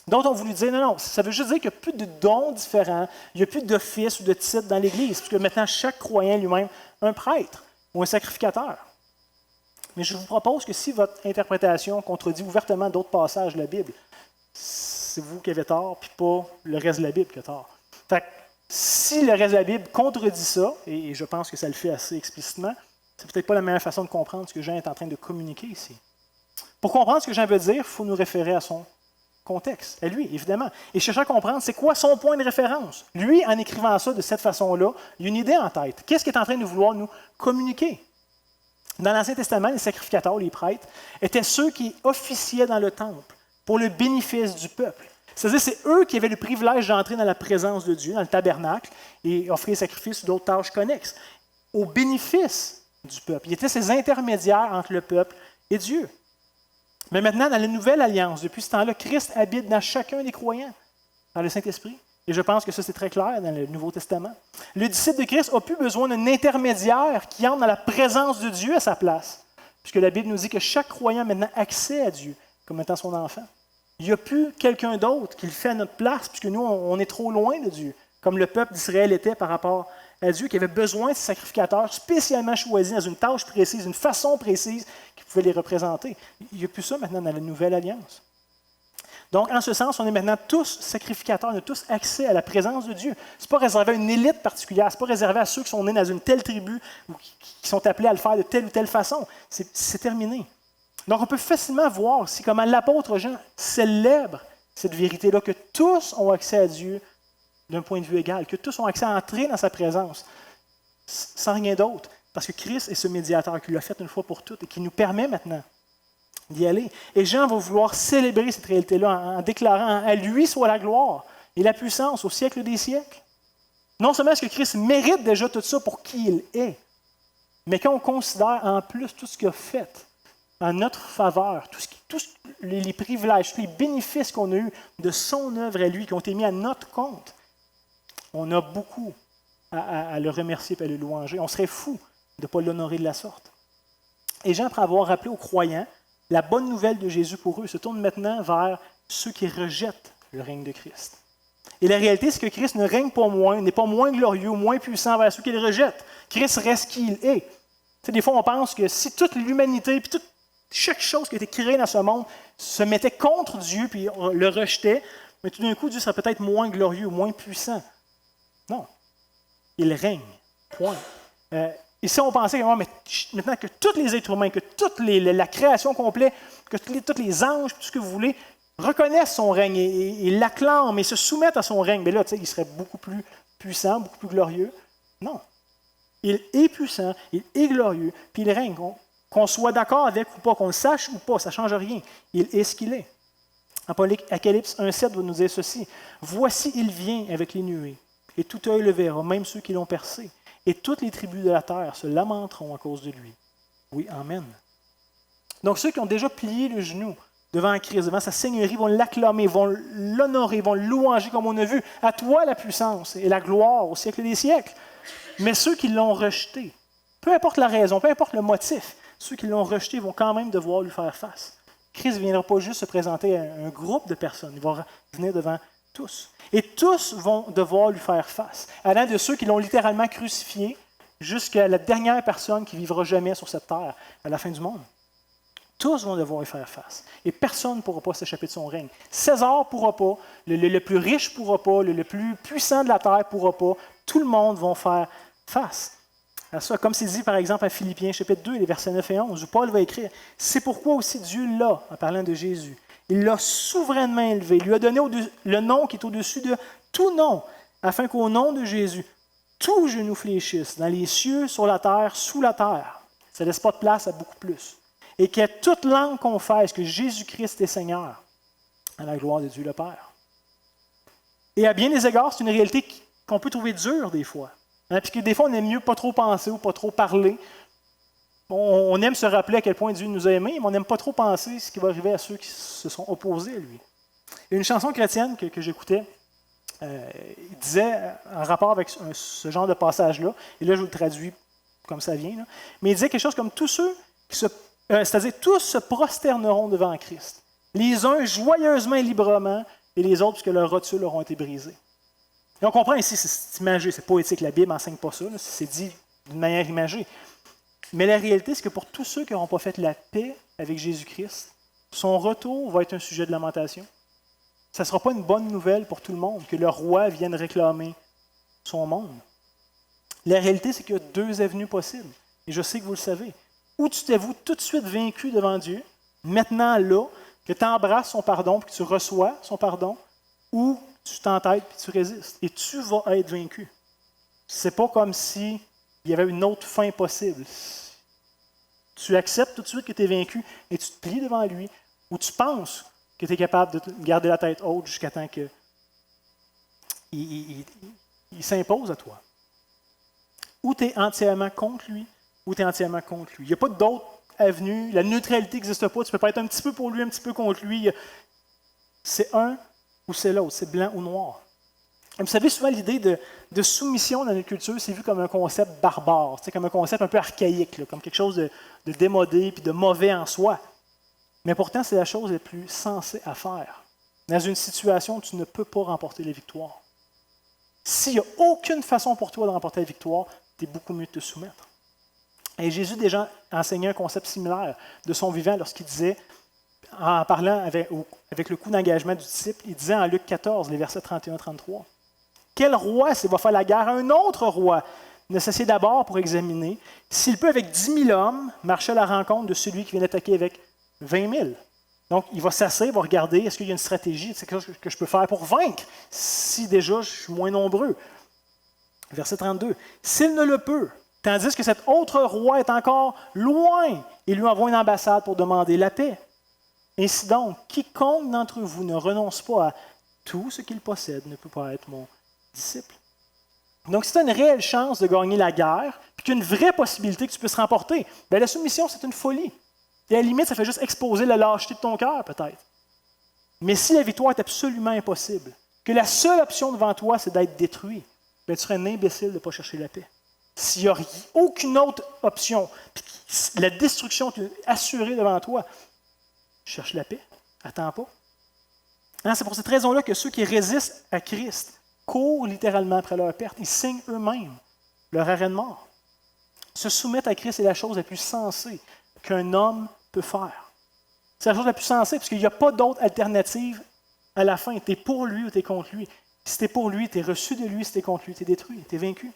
D'autres ont voulu dire, non, ça veut juste dire qu'il n'y a plus de dons différents, il n'y a plus d'office ou de titre dans l'Église, puisque maintenant chaque croyant lui-même un prêtre ou un sacrificateur. Mais je vous propose que si votre interprétation contredit ouvertement d'autres passages de la Bible, c'est vous qui avez tort, puis pas le reste de la Bible qui a tort. Fait que, si le reste de la Bible contredit ça, et je pense que ça le fait assez explicitement, c'est peut-être pas la meilleure façon de comprendre ce que Jean est en train de communiquer ici. Pour comprendre ce que Jean veut dire, il faut nous référer à son contexte, à lui, évidemment. Et chercher à comprendre c'est quoi son point de référence. Lui, en écrivant ça de cette façon-là, il a une idée en tête. Qu'est-ce qu'il est en train de vouloir nous communiquer? Dans l'Ancien Testament, les sacrificateurs, les prêtres, étaient ceux qui officiaient dans le temple pour le bénéfice du peuple. C'est-à-dire, c'est eux qui avaient le privilège d'entrer dans la présence de Dieu, dans le tabernacle, et offrir sacrifices ou d'autres tâches connexes, au bénéfice du peuple. Ils étaient ces intermédiaires entre le peuple et Dieu. Mais maintenant, dans la nouvelle alliance, depuis ce temps-là, Christ habite dans chacun des croyants, par le Saint-Esprit. Et je pense que ça, c'est très clair dans le Nouveau Testament. Le disciple de Christ n'a plus besoin d'un intermédiaire qui entre dans la présence de Dieu à sa place, puisque la Bible nous dit que chaque croyant a maintenant accès à Dieu comme étant son enfant. Il n'y a plus quelqu'un d'autre qui le fait à notre place, puisque nous, on est trop loin de Dieu, comme le peuple d'Israël était par rapport à Dieu, qui avait besoin de ces sacrificateurs spécialement choisis dans une tâche précise, une façon précise qui pouvait les représenter. Il n'y a plus ça maintenant dans la nouvelle alliance. Donc, en ce sens, on est maintenant tous sacrificateurs, on a tous accès à la présence de Dieu. Ce n'est pas réservé à une élite particulière, ce n'est pas réservé à ceux qui sont nés dans une telle tribu ou qui sont appelés à le faire de telle ou telle façon. C'est terminé. Donc, on peut facilement voir aussi comment l'apôtre Jean célèbre cette vérité-là, que tous ont accès à Dieu d'un point de vue égal, que tous ont accès à entrer dans sa présence, sans rien d'autre, parce que Christ est ce médiateur qui l'a fait une fois pour toutes et qui nous permet maintenant d'y aller. Et Jean va vouloir célébrer cette réalité-là en déclarant à lui soit la gloire et la puissance au siècle des siècles. Non seulement est-ce que Christ mérite déjà tout ça pour qui il est, mais quand on considère en plus tout ce qu'il a fait en notre faveur, tous les privilèges, tous les bénéfices qu'on a eus de son œuvre à lui, qui ont été mis à notre compte, on a beaucoup à le remercier et à le louanger. On serait fou de ne pas l'honorer de la sorte. Et Jean, après avoir rappelé aux croyants la bonne nouvelle de Jésus pour eux, se tourne maintenant vers ceux qui rejettent le règne de Christ. Et la réalité, c'est que Christ ne règne pas moins, n'est pas moins glorieux ou moins puissant vers ceux qui le rejettent. Christ reste qui il est. Tu sais, des fois, on pense que si toute l'humanité, puis chaque chose qui a été créée dans ce monde se mettait contre Dieu, puis le rejetait, mais tout d'un coup, Dieu serait peut-être moins glorieux ou moins puissant. Non. Il règne. Point. Et si on pensait que mais maintenant que tous les êtres humains, que toute la création complète, que tous les anges, tout ce que vous voulez, reconnaissent son règne et l'acclament et se soumettent à son règne, mais là, il serait beaucoup plus puissant, beaucoup plus glorieux. Non. Il est puissant, il est glorieux, puis il règne. Qu'on soit d'accord avec ou pas, qu'on le sache ou pas, ça ne change rien. Il est ce qu'il est. Apocalypse 1,7 va nous dire ceci. « Voici, il vient avec les nuées, et tout œil le verra, même ceux qui l'ont percé. Et toutes les tribus de la terre se lamenteront à cause de lui. » Oui, amen. Donc ceux qui ont déjà plié le genou devant Christ, devant sa seigneurie, vont l'acclamer, vont l'honorer, vont le louanger comme on a vu. À toi la puissance et la gloire au siècle des siècles. Mais ceux qui l'ont rejeté, peu importe la raison, peu importe le motif, ceux qui l'ont rejeté vont quand même devoir lui faire face. Christ ne viendra pas juste se présenter à un groupe de personnes, il va venir devant tous. Et tous vont devoir lui faire face, allant de ceux qui l'ont littéralement crucifié jusqu'à la dernière personne qui vivra jamais sur cette terre à la fin du monde. Tous vont devoir lui faire face. Et personne ne pourra pas s'échapper de son règne. César ne pourra pas, le plus riche ne pourra pas, le plus puissant de la terre ne pourra pas. Tout le monde va faire face à ça. Comme c'est dit par exemple à Philippiens chapitre 2, les versets 9 et 11, où Paul va écrire « C'est pourquoi aussi Dieu l'a, en parlant de Jésus, il l'a souverainement élevé, il lui a donné le nom qui est au-dessus de tout nom, afin qu'au nom de Jésus, tout genou fléchisse, dans les cieux, sur la terre, sous la terre. » Ça ne laisse pas de place à beaucoup plus. Et que toute langue confesse que Jésus-Christ est Seigneur, à la gloire de Dieu le Père. Et à bien des égards, c'est une réalité qu'on peut trouver dure des fois. Puis que des fois, on aime mieux pas trop penser ou pas trop parler. On aime se rappeler à quel point Dieu nous a aimés, mais on n'aime pas trop penser ce qui va arriver à ceux qui se sont opposés à lui. Il y a une chanson chrétienne que j'écoutais, il disait, en rapport avec ce genre de passage-là, et là je vous le traduis comme ça vient, là, mais il disait quelque chose comme tous ceux c'est-à-dire tous se prosterneront devant Christ, les uns joyeusement et librement, et les autres puisque leurs rotules auront été brisées. Et on comprend ici, c'est imagé, c'est poétique, la Bible n'enseigne pas ça, là, c'est dit d'une manière imagée. Mais la réalité, c'est que pour tous ceux qui n'auront pas fait la paix avec Jésus-Christ, son retour va être un sujet de lamentation. Ça ne sera pas une bonne nouvelle pour tout le monde que le roi vienne réclamer son monde. La réalité, c'est qu'il y a deux avenues possibles. Et je sais que vous le savez. Ou tu t'avoues tout de suite vaincu devant Dieu, maintenant là, que tu embrasses son pardon, puis que tu reçois son pardon, ou tu t'entêtes puis tu résistes. Et tu vas être vaincu. C'est pas comme si il y avait une autre fin possible. Tu acceptes tout de suite que tu es vaincu et tu te plies devant lui, ou tu penses que tu es capable de garder la tête haute jusqu'à temps qu'il s'impose à toi. Ou tu es entièrement contre lui, ou tu es entièrement contre lui. Il n'y a pas d'autre avenue. La neutralité n'existe pas. Tu ne peux pas être un petit peu pour lui, un petit peu contre lui. C'est un ou c'est l'autre. C'est blanc ou noir. Et vous savez, souvent, l'idée de soumission dans notre culture, c'est vu comme un concept barbare, comme un concept un peu archaïque, là, comme quelque chose de démodé puis de mauvais en soi. Mais pourtant, c'est la chose la plus sensée à faire. Dans une situation où tu ne peux pas remporter la victoire. S'il n'y a aucune façon pour toi de remporter la victoire, tu es beaucoup mieux de te soumettre. Et Jésus déjà enseignait un concept similaire de son vivant lorsqu'il disait, en parlant avec le coup d'engagement du disciple, il disait en Luc 14, les versets 31-33, « Quel roi, s'il va faire la guerre à un autre roi, ne s'assied d'abord pour examiner s'il peut, avec 10 000 hommes, marcher à la rencontre de celui qui vient d'attaquer avec 20 000. » Donc, il va s'asseoir, il va regarder, est-ce qu'il y a une stratégie, c'est quelque chose que je peux faire pour vaincre, si déjà je suis moins nombreux. Verset 32, « S'il ne le peut, tandis que cet autre roi est encore loin, il lui envoie une ambassade pour demander la paix. Ainsi donc, quiconque d'entre vous ne renonce pas à tout ce qu'il possède ne peut pas être mon disciple. » Donc, si tu as une réelle chance de gagner la guerre, puis qu'il y a une vraie possibilité que tu puisses remporter, bien, la soumission, c'est une folie. Et à la limite, ça fait juste exposer la lâcheté de ton cœur, peut-être. Mais si la victoire est absolument impossible, que la seule option devant toi, c'est d'être détruit, bien, tu serais un imbécile de ne pas chercher la paix. S'il n'y a aucune autre option, puis la destruction est assurée devant toi, cherche la paix, attends pas. Hein, c'est pour cette raison-là que ceux qui résistent à Christ courent littéralement après leur perte. Ils signent eux-mêmes leur arrêt de mort. Se soumettre à Christ est la chose la plus sensée qu'un homme peut faire. C'est la chose la plus sensée, parce qu'il n'y a pas d'autre alternative à la fin. Tu es pour lui ou tu es contre lui. Si tu es pour lui, tu es reçu de lui. Si tu es contre lui, tu es détruit, tu es vaincu.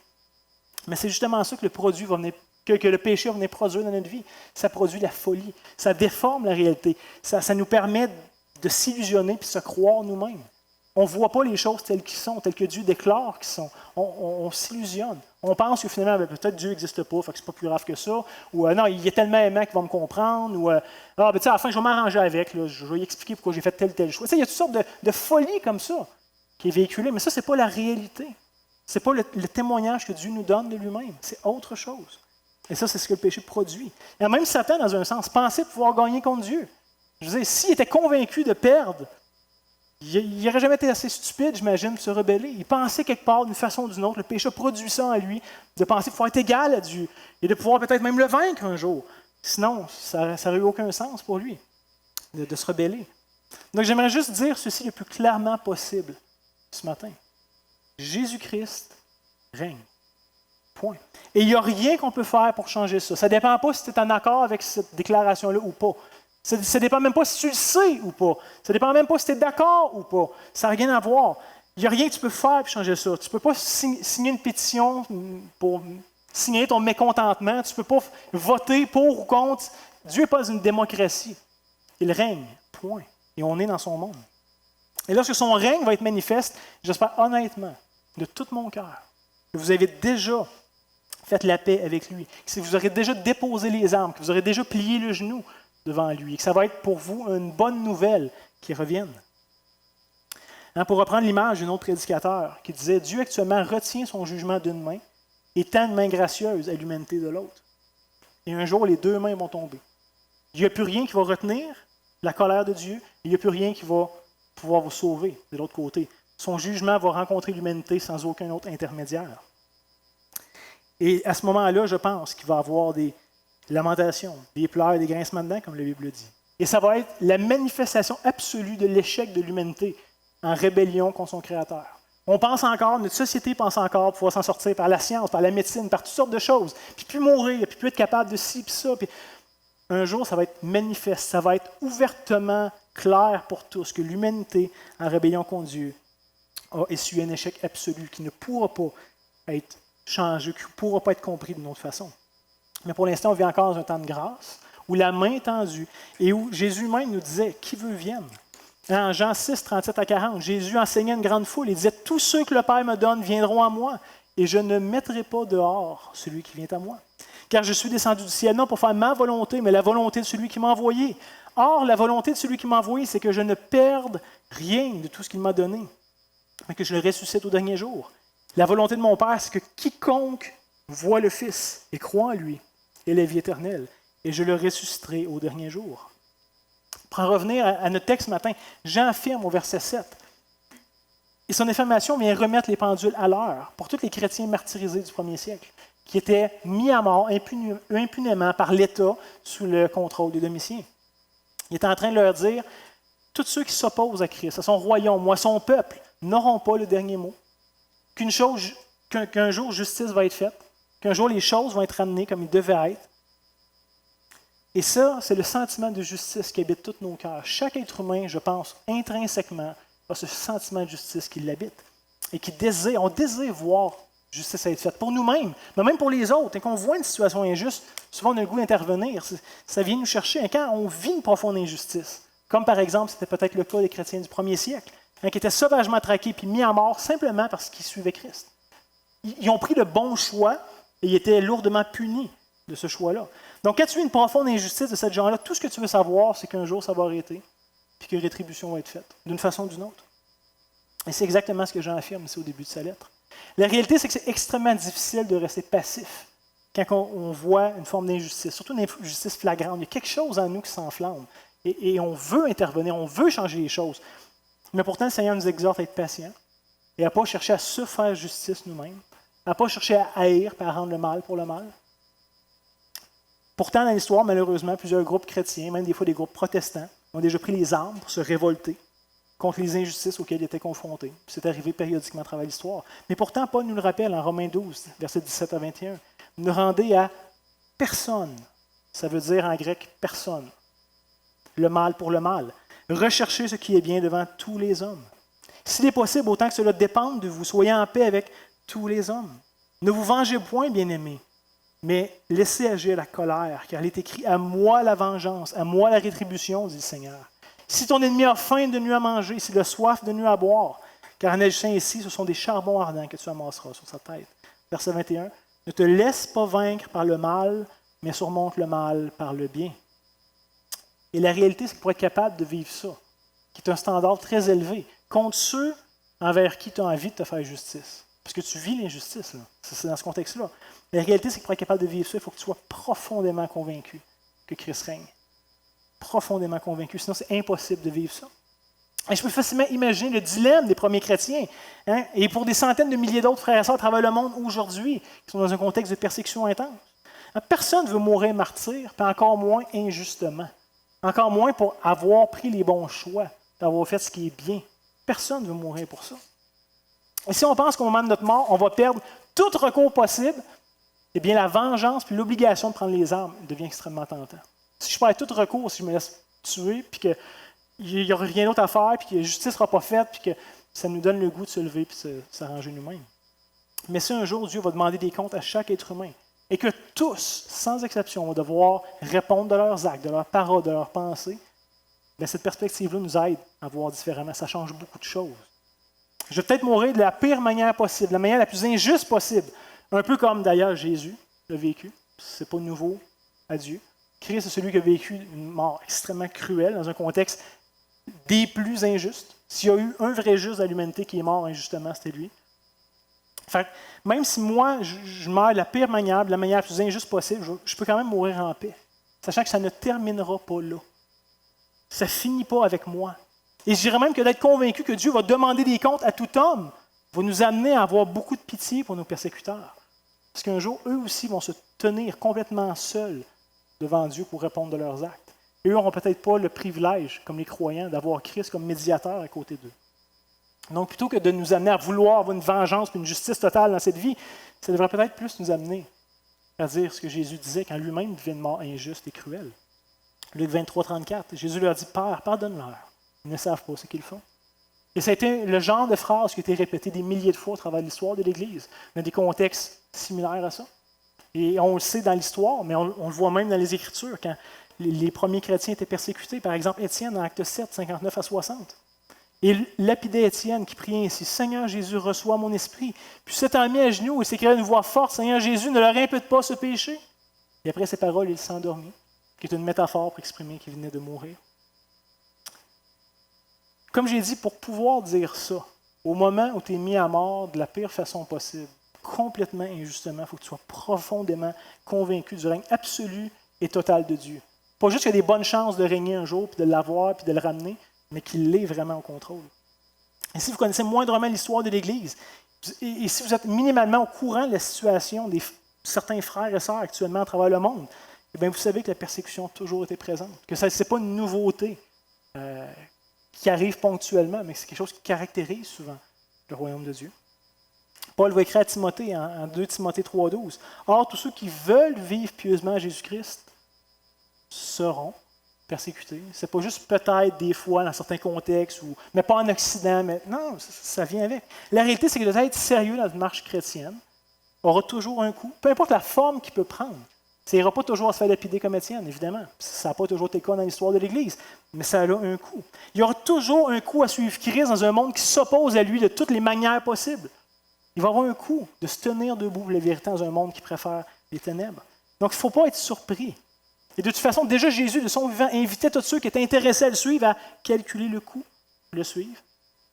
Mais c'est justement ça que le produit va venir, que le péché va venir produire dans notre vie. Ça produit la folie. Ça déforme la réalité. Ça nous permet de s'illusionner et de se croire nous-mêmes. On ne voit pas les choses telles qu'elles sont, telles que Dieu déclare qu'elles sont. On s'illusionne. On pense que finalement, peut-être Dieu n'existe pas, fait que c'est pas plus grave que ça. Ou non, il est tellement aimant qu'il va me comprendre. Ou à la fin, je vais m'arranger avec. Là, je vais lui expliquer pourquoi j'ai fait tel choix. Il y a toutes sortes de folies comme ça qui est véhiculée, mais ça, ce n'est pas la réalité. Ce n'est pas le témoignage que Dieu nous donne de lui-même. C'est autre chose. Et ça, c'est ce que le péché produit. Et même Satan, dans un sens, pensait pouvoir gagner contre Dieu. Je veux dire, s'il était convaincu de perdre, il n'aurait jamais été assez stupide, j'imagine, de se rebeller. Il pensait quelque part, d'une façon ou d'une autre, le péché produit ça en lui, de penser pouvoir être égal à Dieu et de pouvoir peut-être même le vaincre un jour. Sinon, ça n'aurait eu aucun sens pour lui de se rebeller. Donc, j'aimerais juste dire ceci le plus clairement possible ce matin. Jésus-Christ règne. Point. Et il n'y a rien qu'on peut faire pour changer ça. Ça ne dépend pas si tu es en accord avec cette déclaration-là ou pas. Ça ne dépend même pas si tu le sais ou pas. Ça ne dépend même pas si tu es d'accord ou pas. Ça n'a rien à voir. Il n'y a rien que tu peux faire pour changer ça. Tu ne peux pas signer une pétition pour signer ton mécontentement. Tu ne peux pas voter pour ou contre. Dieu n'est pas une démocratie. Il règne. Point. Et on est dans son monde. Et lorsque son règne va être manifeste, j'espère honnêtement, de tout mon cœur, que vous avez déjà fait la paix avec lui, que vous aurez déjà déposé les armes, que vous aurez déjà plié le genou devant lui, et que ça va être pour vous une bonne nouvelle qui revienne. Hein, pour reprendre l'image d'un autre prédicateur qui disait « Dieu actuellement retient son jugement d'une main et tend une main gracieuse à l'humanité de l'autre. Et un jour, les deux mains vont tomber. Il n'y a plus rien qui va retenir la colère de Dieu, et il n'y a plus rien qui va pouvoir vous sauver de l'autre côté. Son jugement va rencontrer l'humanité sans aucun autre intermédiaire. Et à ce moment-là, je pense qu'il va y avoir des lamentations, des pleurs et des grincements de dents, comme la Bible dit. Et ça va être la manifestation absolue de l'échec de l'humanité en rébellion contre son Créateur. On pense encore, notre société pense encore pouvoir s'en sortir par la science, par la médecine, par toutes sortes de choses, puis plus mourir, puis plus être capable de ci, puis ça. Puis un jour, ça va être manifeste, ça va être ouvertement clair pour tous que l'humanité, en rébellion contre Dieu, a essuyé un échec absolu qui ne pourra pas être changé, qui ne pourra pas être compris d'une autre façon. Mais pour l'instant, on vit encore dans un temps de grâce, ou la main tendue, et où Jésus même nous disait « Qui veut vienne ?» En Jean 6, 37 à 40, Jésus enseignait une grande foule et disait « Tous ceux que le Père me donne viendront à moi, et je ne mettrai pas dehors celui qui vient à moi. Car je suis descendu du ciel, non pour faire ma volonté, mais la volonté de celui qui m'a envoyé. Or, la volonté de celui qui m'a envoyé, c'est que je ne perde rien de tout ce qu'il m'a donné, mais que je le ressuscite au dernier jour. La volonté de mon Père, c'est que quiconque voit le Fils et croit en lui ait la vie éternelle, et je le ressusciterai au dernier jour. » Pour en revenir à notre texte ce matin, Jean affirme au verset 7, et son affirmation vient remettre les pendules à l'heure pour tous les chrétiens martyrisés du premier siècle, qui étaient mis à mort impunément par l'État sous le contrôle des Domitiens. Il est en train de leur dire, tous ceux qui s'opposent à Christ, à son royaume ou à son peuple, n'auront pas le dernier mot, qu'un jour justice va être faite, qu'un jour les choses vont être ramenées comme ils devaient être. Et ça, c'est le sentiment de justice qui habite tous nos cœurs. Chaque être humain, je pense, intrinsèquement, a ce sentiment de justice qui l'habite et on désire voir justice être faite pour nous-mêmes, mais même pour les autres. Et quand on voit une situation injuste, souvent on a le goût d'intervenir. Ça vient nous chercher. Et quand on vit une profonde injustice, comme par exemple, c'était peut-être le cas des chrétiens du premier siècle, qui étaient sauvagement traqués puis mis à mort simplement parce qu'ils suivaient Christ. Ils ont pris le bon choix et ils étaient lourdement punis de ce choix-là. Donc, quand tu vis une profonde injustice de ce genre-là, tout ce que tu veux savoir, c'est qu'un jour, ça va arrêter puis que rétribution va être faite, d'une façon ou d'une autre. Et c'est exactement ce que Jean affirme ici au début de sa lettre. La réalité, c'est que c'est extrêmement difficile de rester passif quand on voit une forme d'injustice, surtout une injustice flagrante. Il y a quelque chose en nous qui s'enflamme et on veut intervenir, on veut changer les choses. Mais pourtant, le Seigneur nous exhorte à être patient et à ne pas chercher à se faire justice nous-mêmes, à ne pas chercher à haïr et à rendre le mal pour le mal. Pourtant, dans l'histoire, malheureusement, plusieurs groupes chrétiens, même des fois des groupes protestants, ont déjà pris les armes pour se révolter contre les injustices auxquelles ils étaient confrontés. C'est arrivé périodiquement à travers l'histoire. Mais pourtant, Paul nous le rappelle en Romains 12, versets 17 à 21. Ne rendez à personne, ça veut dire en grec personne, le mal pour le mal. Recherchez ce qui est bien devant tous les hommes. S'il est possible, autant que cela dépende de vous, soyez en paix avec tous les hommes. Ne vous vengez point, bien-aimés, mais laissez agir la colère, car il est écrit « À moi la vengeance, à moi la rétribution, dit le Seigneur. Si ton ennemi a faim, donne-lui à manger, s'il a soif, donne-lui à boire, car en agissant ici, ce sont des charbons ardents que tu amasseras sur sa tête. » Verset 21. « Ne te laisse pas vaincre par le mal, mais surmonte le mal par le bien. » Et la réalité, c'est que pour être capable de vivre ça, qui est un standard très élevé, contre ceux envers qui tu as envie de te faire justice. Parce que tu vis l'injustice, là. C'est dans ce contexte-là. La réalité, c'est que pour être capable de vivre ça, il faut que tu sois profondément convaincu que Christ règne. Profondément convaincu. Sinon, c'est impossible de vivre ça. Et je peux facilement imaginer le dilemme des premiers chrétiens. Et pour des centaines de milliers d'autres frères et sœurs à travers le monde aujourd'hui, qui sont dans un contexte de persécution intense. Personne ne veut mourir martyr, puis encore moins injustement. Encore moins pour avoir pris les bons choix, d'avoir fait ce qui est bien. Personne ne veut mourir pour ça. Et si on pense qu'au moment de notre mort, on va perdre tout recours possible, eh bien la vengeance puis l'obligation de prendre les armes devient extrêmement tentant. Si je perds tout recours, si je me laisse tuer, puis qu'il n'y aura rien d'autre à faire, puis que la justice ne sera pas faite, puis que ça nous donne le goût de se lever et de s'arranger nous-mêmes. Mais si un jour Dieu va demander des comptes à chaque être humain, et que tous, sans exception, vont devoir répondre de leurs actes, de leurs paroles, de leurs pensées, bien, cette perspective-là nous aide à voir différemment. Ça change beaucoup de choses. Je vais peut-être mourir de la pire manière possible, la manière la plus injuste possible. Un peu comme d'ailleurs Jésus l'a vécu. Ce n'est pas nouveau à Dieu. Christ est celui qui a vécu une mort extrêmement cruelle dans un contexte des plus injustes. S'il y a eu un vrai juste à l'humanité qui est mort injustement, c'était lui. Fait, même si moi, je meurs de la pire manière, de la manière la plus injuste possible, je peux quand même mourir en paix, sachant que ça ne terminera pas là. Ça ne finit pas avec moi. Et je dirais même que d'être convaincu que Dieu va demander des comptes à tout homme va nous amener à avoir beaucoup de pitié pour nos persécuteurs. Parce qu'un jour, eux aussi vont se tenir complètement seuls devant Dieu pour répondre de leurs actes. Et eux n'auront peut-être pas le privilège, comme les croyants, d'avoir Christ comme médiateur à côté d'eux. Donc, plutôt que de nous amener à vouloir avoir une vengeance et une justice totale dans cette vie, ça devrait peut-être plus nous amener à dire ce que Jésus disait quand lui-même vivait une mort injuste et cruelle. Luc 23, 34, Jésus leur dit « Père, pardonne-leur, ils ne savent pas ce qu'ils font. » Et ça a été le genre de phrase qui a été répétée des milliers de fois à travers l'histoire de l'Église, dans des contextes similaires à ça. Et on le sait dans l'histoire, mais on le voit même dans les Écritures, quand les premiers chrétiens étaient persécutés. Par exemple, Étienne, dans Acte 7, 59 à 60. Et lapidait Étienne qui priait ainsi, « Seigneur Jésus, reçois mon esprit. » Puis s'étant mis à genoux, il s'écria d'une voix forte, « Seigneur Jésus, ne leur impute pas ce péché. » Et après ces paroles, il s'endormit, qui est une métaphore pour exprimer qu'il venait de mourir. Comme j'ai dit, pour pouvoir dire ça, au moment où tu es mis à mort de la pire façon possible, complètement injustement, il faut que tu sois profondément convaincu du règne absolu et total de Dieu. Pas juste qu'il y a des bonnes chances de régner un jour, puis de l'avoir, puis de le ramener, mais qu'il est vraiment au contrôle. Et si vous connaissez moindrement l'histoire de l'Église, et si vous êtes minimalement au courant de la situation de certains frères et sœurs actuellement à travers le monde, eh bien vous savez que la persécution a toujours été présente, que ce n'est pas une nouveauté qui arrive ponctuellement, mais c'est quelque chose qui caractérise souvent le royaume de Dieu. Paul va écrire à Timothée en 2 Timothée 3,12. « Or, tous ceux qui veulent vivre pieusement à Jésus-Christ seront persécutés. » Ce n'est pas juste peut-être des fois dans certains contextes, mais pas en Occident, mais non, ça vient avec. La réalité, c'est que d'être sérieux dans une marche chrétienne aura toujours un coût, peu importe la forme qu'il peut prendre. Ça n'ira pas toujours à se faire lapider comme Étienne, évidemment. Ça n'a pas toujours été le cas dans l'histoire de l'Église, mais ça a un coût. Il y aura toujours un coût à suivre Christ dans un monde qui s'oppose à lui de toutes les manières possibles. Il va y avoir un coût de se tenir debout pour la vérité dans un monde qui préfère les ténèbres. Donc, il ne faut pas être surpris. Et de toute façon, déjà Jésus, de son vivant, invitait tous ceux qui étaient intéressés à le suivre à calculer le coût pour le suivre.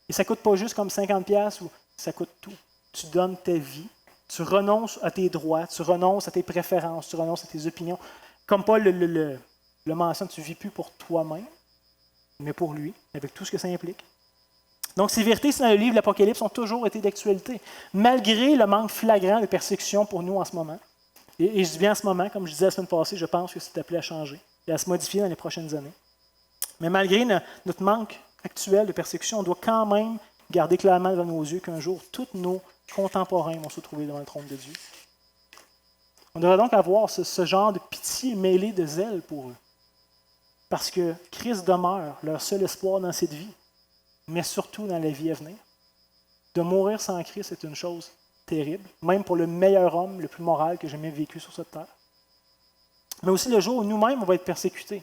Et ça ne coûte pas juste comme 50$ ou ça coûte tout. Tu donnes ta vie. Tu renonces à tes droits, tu renonces à tes préférences, tu renonces à tes opinions. Comme Paul le mentionne, tu ne vis plus pour toi-même, mais pour lui, avec tout ce que ça implique. Donc, ces vérités dans le livre de l'Apocalypse ont toujours été d'actualité, malgré le manque flagrant de persécution pour nous en ce moment. Et je dis bien en ce moment, comme je disais la semaine passée, je pense que c'est appelé à changer et à se modifier dans les prochaines années. Mais malgré notre manque actuel de persécution, on doit quand même garder clairement devant nos yeux qu'un jour, tous nos contemporains vont se trouver devant le trône de Dieu. On devrait donc avoir ce genre de pitié mêlée de zèle pour eux. Parce que Christ demeure leur seul espoir dans cette vie, mais surtout dans la vie à venir. De mourir sans Christ est une chose terrible, même pour le meilleur homme, le plus moral que j'ai jamais vécu sur cette terre. Mais aussi le jour où nous-mêmes on va être persécutés,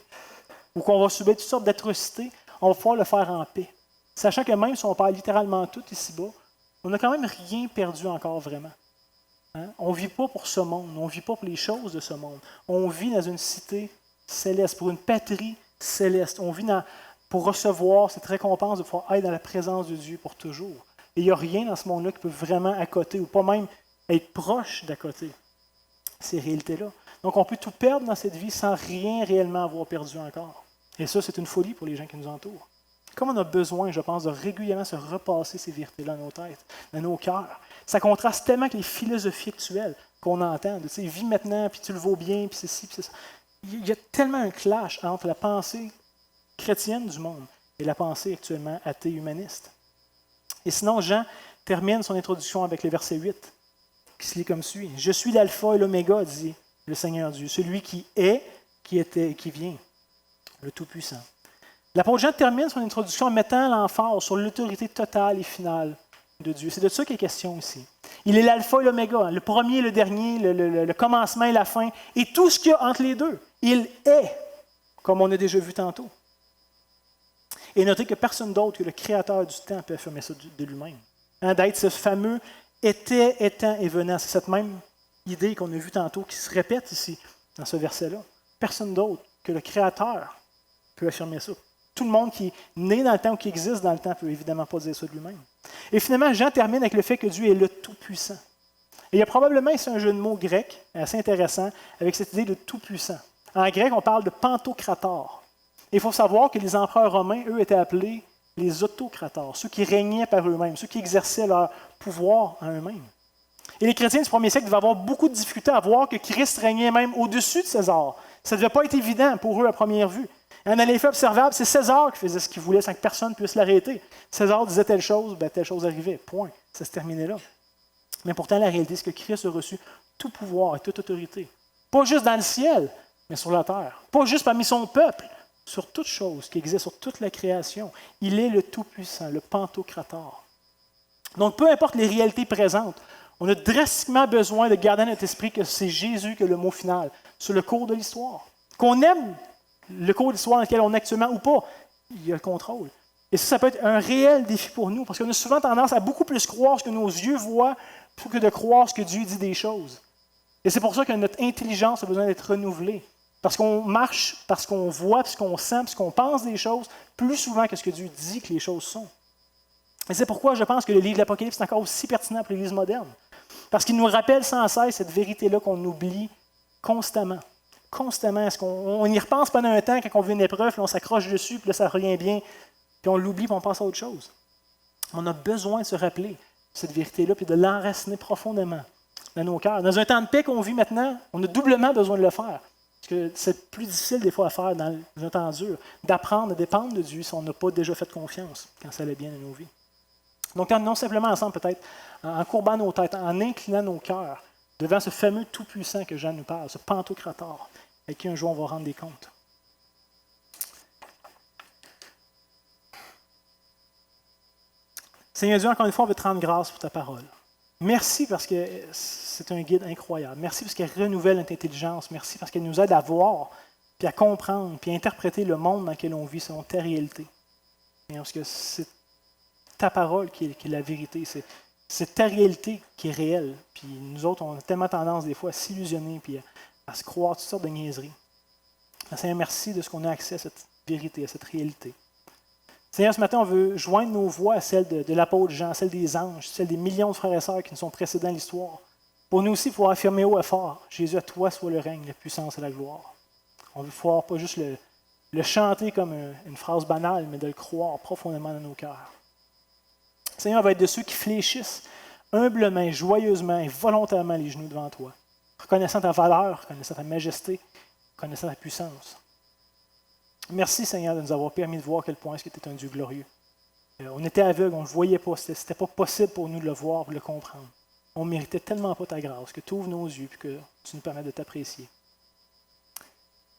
ou qu'on va subir toutes sortes d'atrocités, on va pouvoir le faire en paix. Sachant que même si on perd littéralement tout ici-bas, on n'a quand même rien perdu encore vraiment. Hein? On ne vit pas pour ce monde, on ne vit pas pour les choses de ce monde. On vit dans une cité céleste, pour une patrie céleste. On vit pour recevoir cette récompense de pouvoir être dans la présence de Dieu pour toujours. Et il n'y a rien dans ce monde-là qui peut vraiment accoter, ou pas même être proche d'accoter ces réalités-là. Donc on peut tout perdre dans cette vie sans rien réellement avoir perdu encore. Et ça, c'est une folie pour les gens qui nous entourent. Comme on a besoin, je pense, de régulièrement se repasser ces vérités-là dans nos têtes, dans nos cœurs. Ça contraste tellement avec les philosophies actuelles qu'on entend. Tu sais, vis maintenant, puis tu le vaux bien, puis c'est ci, puis c'est ça. Il y a tellement un clash entre la pensée chrétienne du monde et la pensée actuellement athée humaniste. Et sinon, Jean termine son introduction avec le verset 8, qui se lit comme suit. « Je suis l'alpha et l'oméga, dit le Seigneur Dieu, celui qui est, qui était et qui vient, le Tout-Puissant. » L'apôtre Jean termine son introduction en mettant l'emphase sur l'autorité totale et finale de Dieu. C'est de ça qu'il est question ici. Il est l'alpha et l'oméga, le premier et le dernier, le commencement et la fin, et tout ce qu'il y a entre les deux. Il est, comme on a déjà vu tantôt. Et notez que personne d'autre que le Créateur du temps peut affirmer ça de lui-même. Hein, d'être ce fameux était, étant et venant. C'est cette même idée qu'on a vue tantôt qui se répète ici, dans ce verset-là. Personne d'autre que le Créateur peut affirmer ça. Tout le monde qui est né dans le temps ou qui existe dans le temps ne peut évidemment pas dire ça de lui-même. Et finalement, Jean termine avec le fait que Dieu est le Tout-Puissant. Et il y a probablement ici un jeu de mots grec assez intéressant avec cette idée de Tout-Puissant. En grec, on parle de pantocrator. Et il faut savoir que les empereurs romains, eux, étaient appelés les autocrators, ceux qui régnaient par eux-mêmes, ceux qui exerçaient leur pouvoir en eux-mêmes. Et les chrétiens du 1er siècle devaient avoir beaucoup de difficultés à voir que Christ régnait même au-dessus de César. Ça ne devait pas être évident pour eux à première vue. Et dans les faits observables, c'est César qui faisait ce qu'il voulait sans que personne puisse l'arrêter. César disait telle chose arrivait. Point. Ça se terminait là. Mais pourtant, la réalité, c'est que Christ a reçu tout pouvoir et toute autorité. Pas juste dans le ciel, mais sur la terre. Pas juste parmi son peuple, sur toute chose qui existe, sur toute la création. Il est le Tout-Puissant, le Pantocrator. Donc, peu importe les réalités présentes, on a drastiquement besoin de garder dans notre esprit que c'est Jésus qui a le mot final sur le cours de l'histoire. Qu'on aime le cours d'histoire dans lequel on est actuellement ou pas, il y a le contrôle. Et ça peut être un réel défi pour nous, parce qu'on a souvent tendance à beaucoup plus croire ce que nos yeux voient plutôt que de croire ce que Dieu dit des choses. Et c'est pour ça que notre intelligence a besoin d'être renouvelée. Parce qu'on marche, parce qu'on voit, parce qu'on sent, parce qu'on pense des choses plus souvent que ce que Dieu dit que les choses sont. Et c'est pourquoi je pense que le livre de l'Apocalypse est encore aussi pertinent pour l'Église moderne. Parce qu'il nous rappelle sans cesse cette vérité-là qu'on oublie constamment. Constamment. Est-ce qu'on y repense pendant un temps quand on vit une épreuve, puis on s'accroche dessus, puis là, ça revient bien, puis on l'oublie, puis on passe à autre chose. On a besoin de se rappeler cette vérité-là, puis de l'enraciner profondément dans nos cœurs. Dans un temps de paix qu'on vit maintenant, on a doublement besoin de le faire. Parce que c'est plus difficile des fois à faire dans un temps dur, d'apprendre à dépendre de Dieu si on n'a pas déjà fait confiance quand ça allait bien dans nos vies. Donc, non simplement ensemble, peut-être, en courbant nos têtes, en inclinant nos cœurs devant ce fameux Tout-Puissant que Jean nous parle, ce Pantocrator, avec qui un jour on va rendre des comptes. Seigneur Dieu, encore une fois, on veut te rendre grâce pour ta parole. Merci parce que c'est un guide incroyable. Merci parce qu'elle renouvelle notre intelligence. Merci parce qu'elle nous aide à voir, puis à comprendre, puis à interpréter le monde dans lequel on vit selon ta réalité. Parce que c'est ta parole qui est la vérité. C'est ta réalité qui est réelle. Puis nous autres, on a tellement tendance des fois à s'illusionner puis à se croire toutes sortes de niaiseries. Seigneur, merci de ce qu'on a accès à cette vérité, à cette réalité. Seigneur, ce matin, on veut joindre nos voix à celles de l'apôtre Jean, celles des anges, celles des millions de frères et sœurs qui nous sont précédés dans l'histoire. Pour nous aussi, pouvoir affirmer haut et fort, Jésus, à toi soit le règne, la puissance et la gloire. On veut pouvoir pas juste le chanter comme une phrase banale, mais de le croire profondément dans nos cœurs. Seigneur, on va être de ceux qui fléchissent humblement, joyeusement et volontairement les genoux devant toi, reconnaissant ta valeur, reconnaissant ta majesté, reconnaissant ta puissance. Merci, Seigneur, de nous avoir permis de voir à quel point tu étais un Dieu glorieux. On était aveugles, on ne le voyait pas, ce n'était pas possible pour nous de le voir, de le comprendre. On ne méritait tellement pas ta grâce, que tu ouvres nos yeux et que tu nous permets de t'apprécier.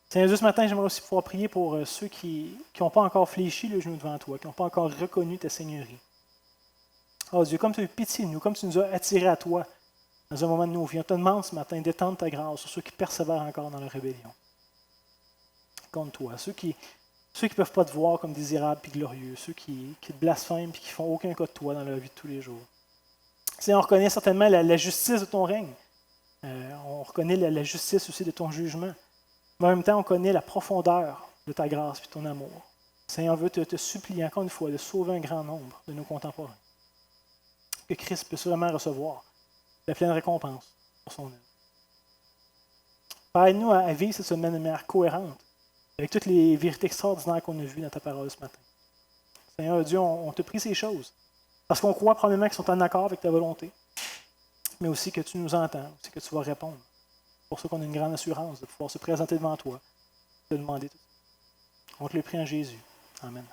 Seigneur, ce matin, j'aimerais aussi pouvoir prier pour ceux qui n'ont pas encore fléchi le genou devant toi, qui n'ont pas encore reconnu ta Seigneurie. Oh Dieu, comme tu as eu pitié de nous, comme tu nous as attirés à toi dans un moment de nos vies, on te demande ce matin d'étendre ta grâce sur ceux qui persévèrent encore dans leur rébellion. Contre toi, ceux qui ne peuvent pas te voir comme désirable et glorieux, ceux qui te blasphèment et qui ne font aucun cas de toi dans leur vie de tous les jours. Seigneur, on reconnaît certainement la justice de ton règne. On reconnaît la justice aussi de ton jugement. Mais en même temps, on connaît la profondeur de ta grâce et de ton amour. Seigneur, on veut te supplier encore une fois de sauver un grand nombre de nos contemporains. Que Christ puisse vraiment recevoir la pleine récompense pour son œuvre. Père, aide-nous à vivre cette semaine de manière cohérente avec toutes les vérités extraordinaires qu'on a vues dans ta parole ce matin. Seigneur Dieu, on te prie ces choses parce qu'on croit probablement qu'ils sont en accord avec ta volonté, mais aussi que tu nous entends, aussi que tu vas répondre. C'est pour ça qu'on a une grande assurance de pouvoir se présenter devant toi, de demander tout ça. On te le prie en Jésus. Amen.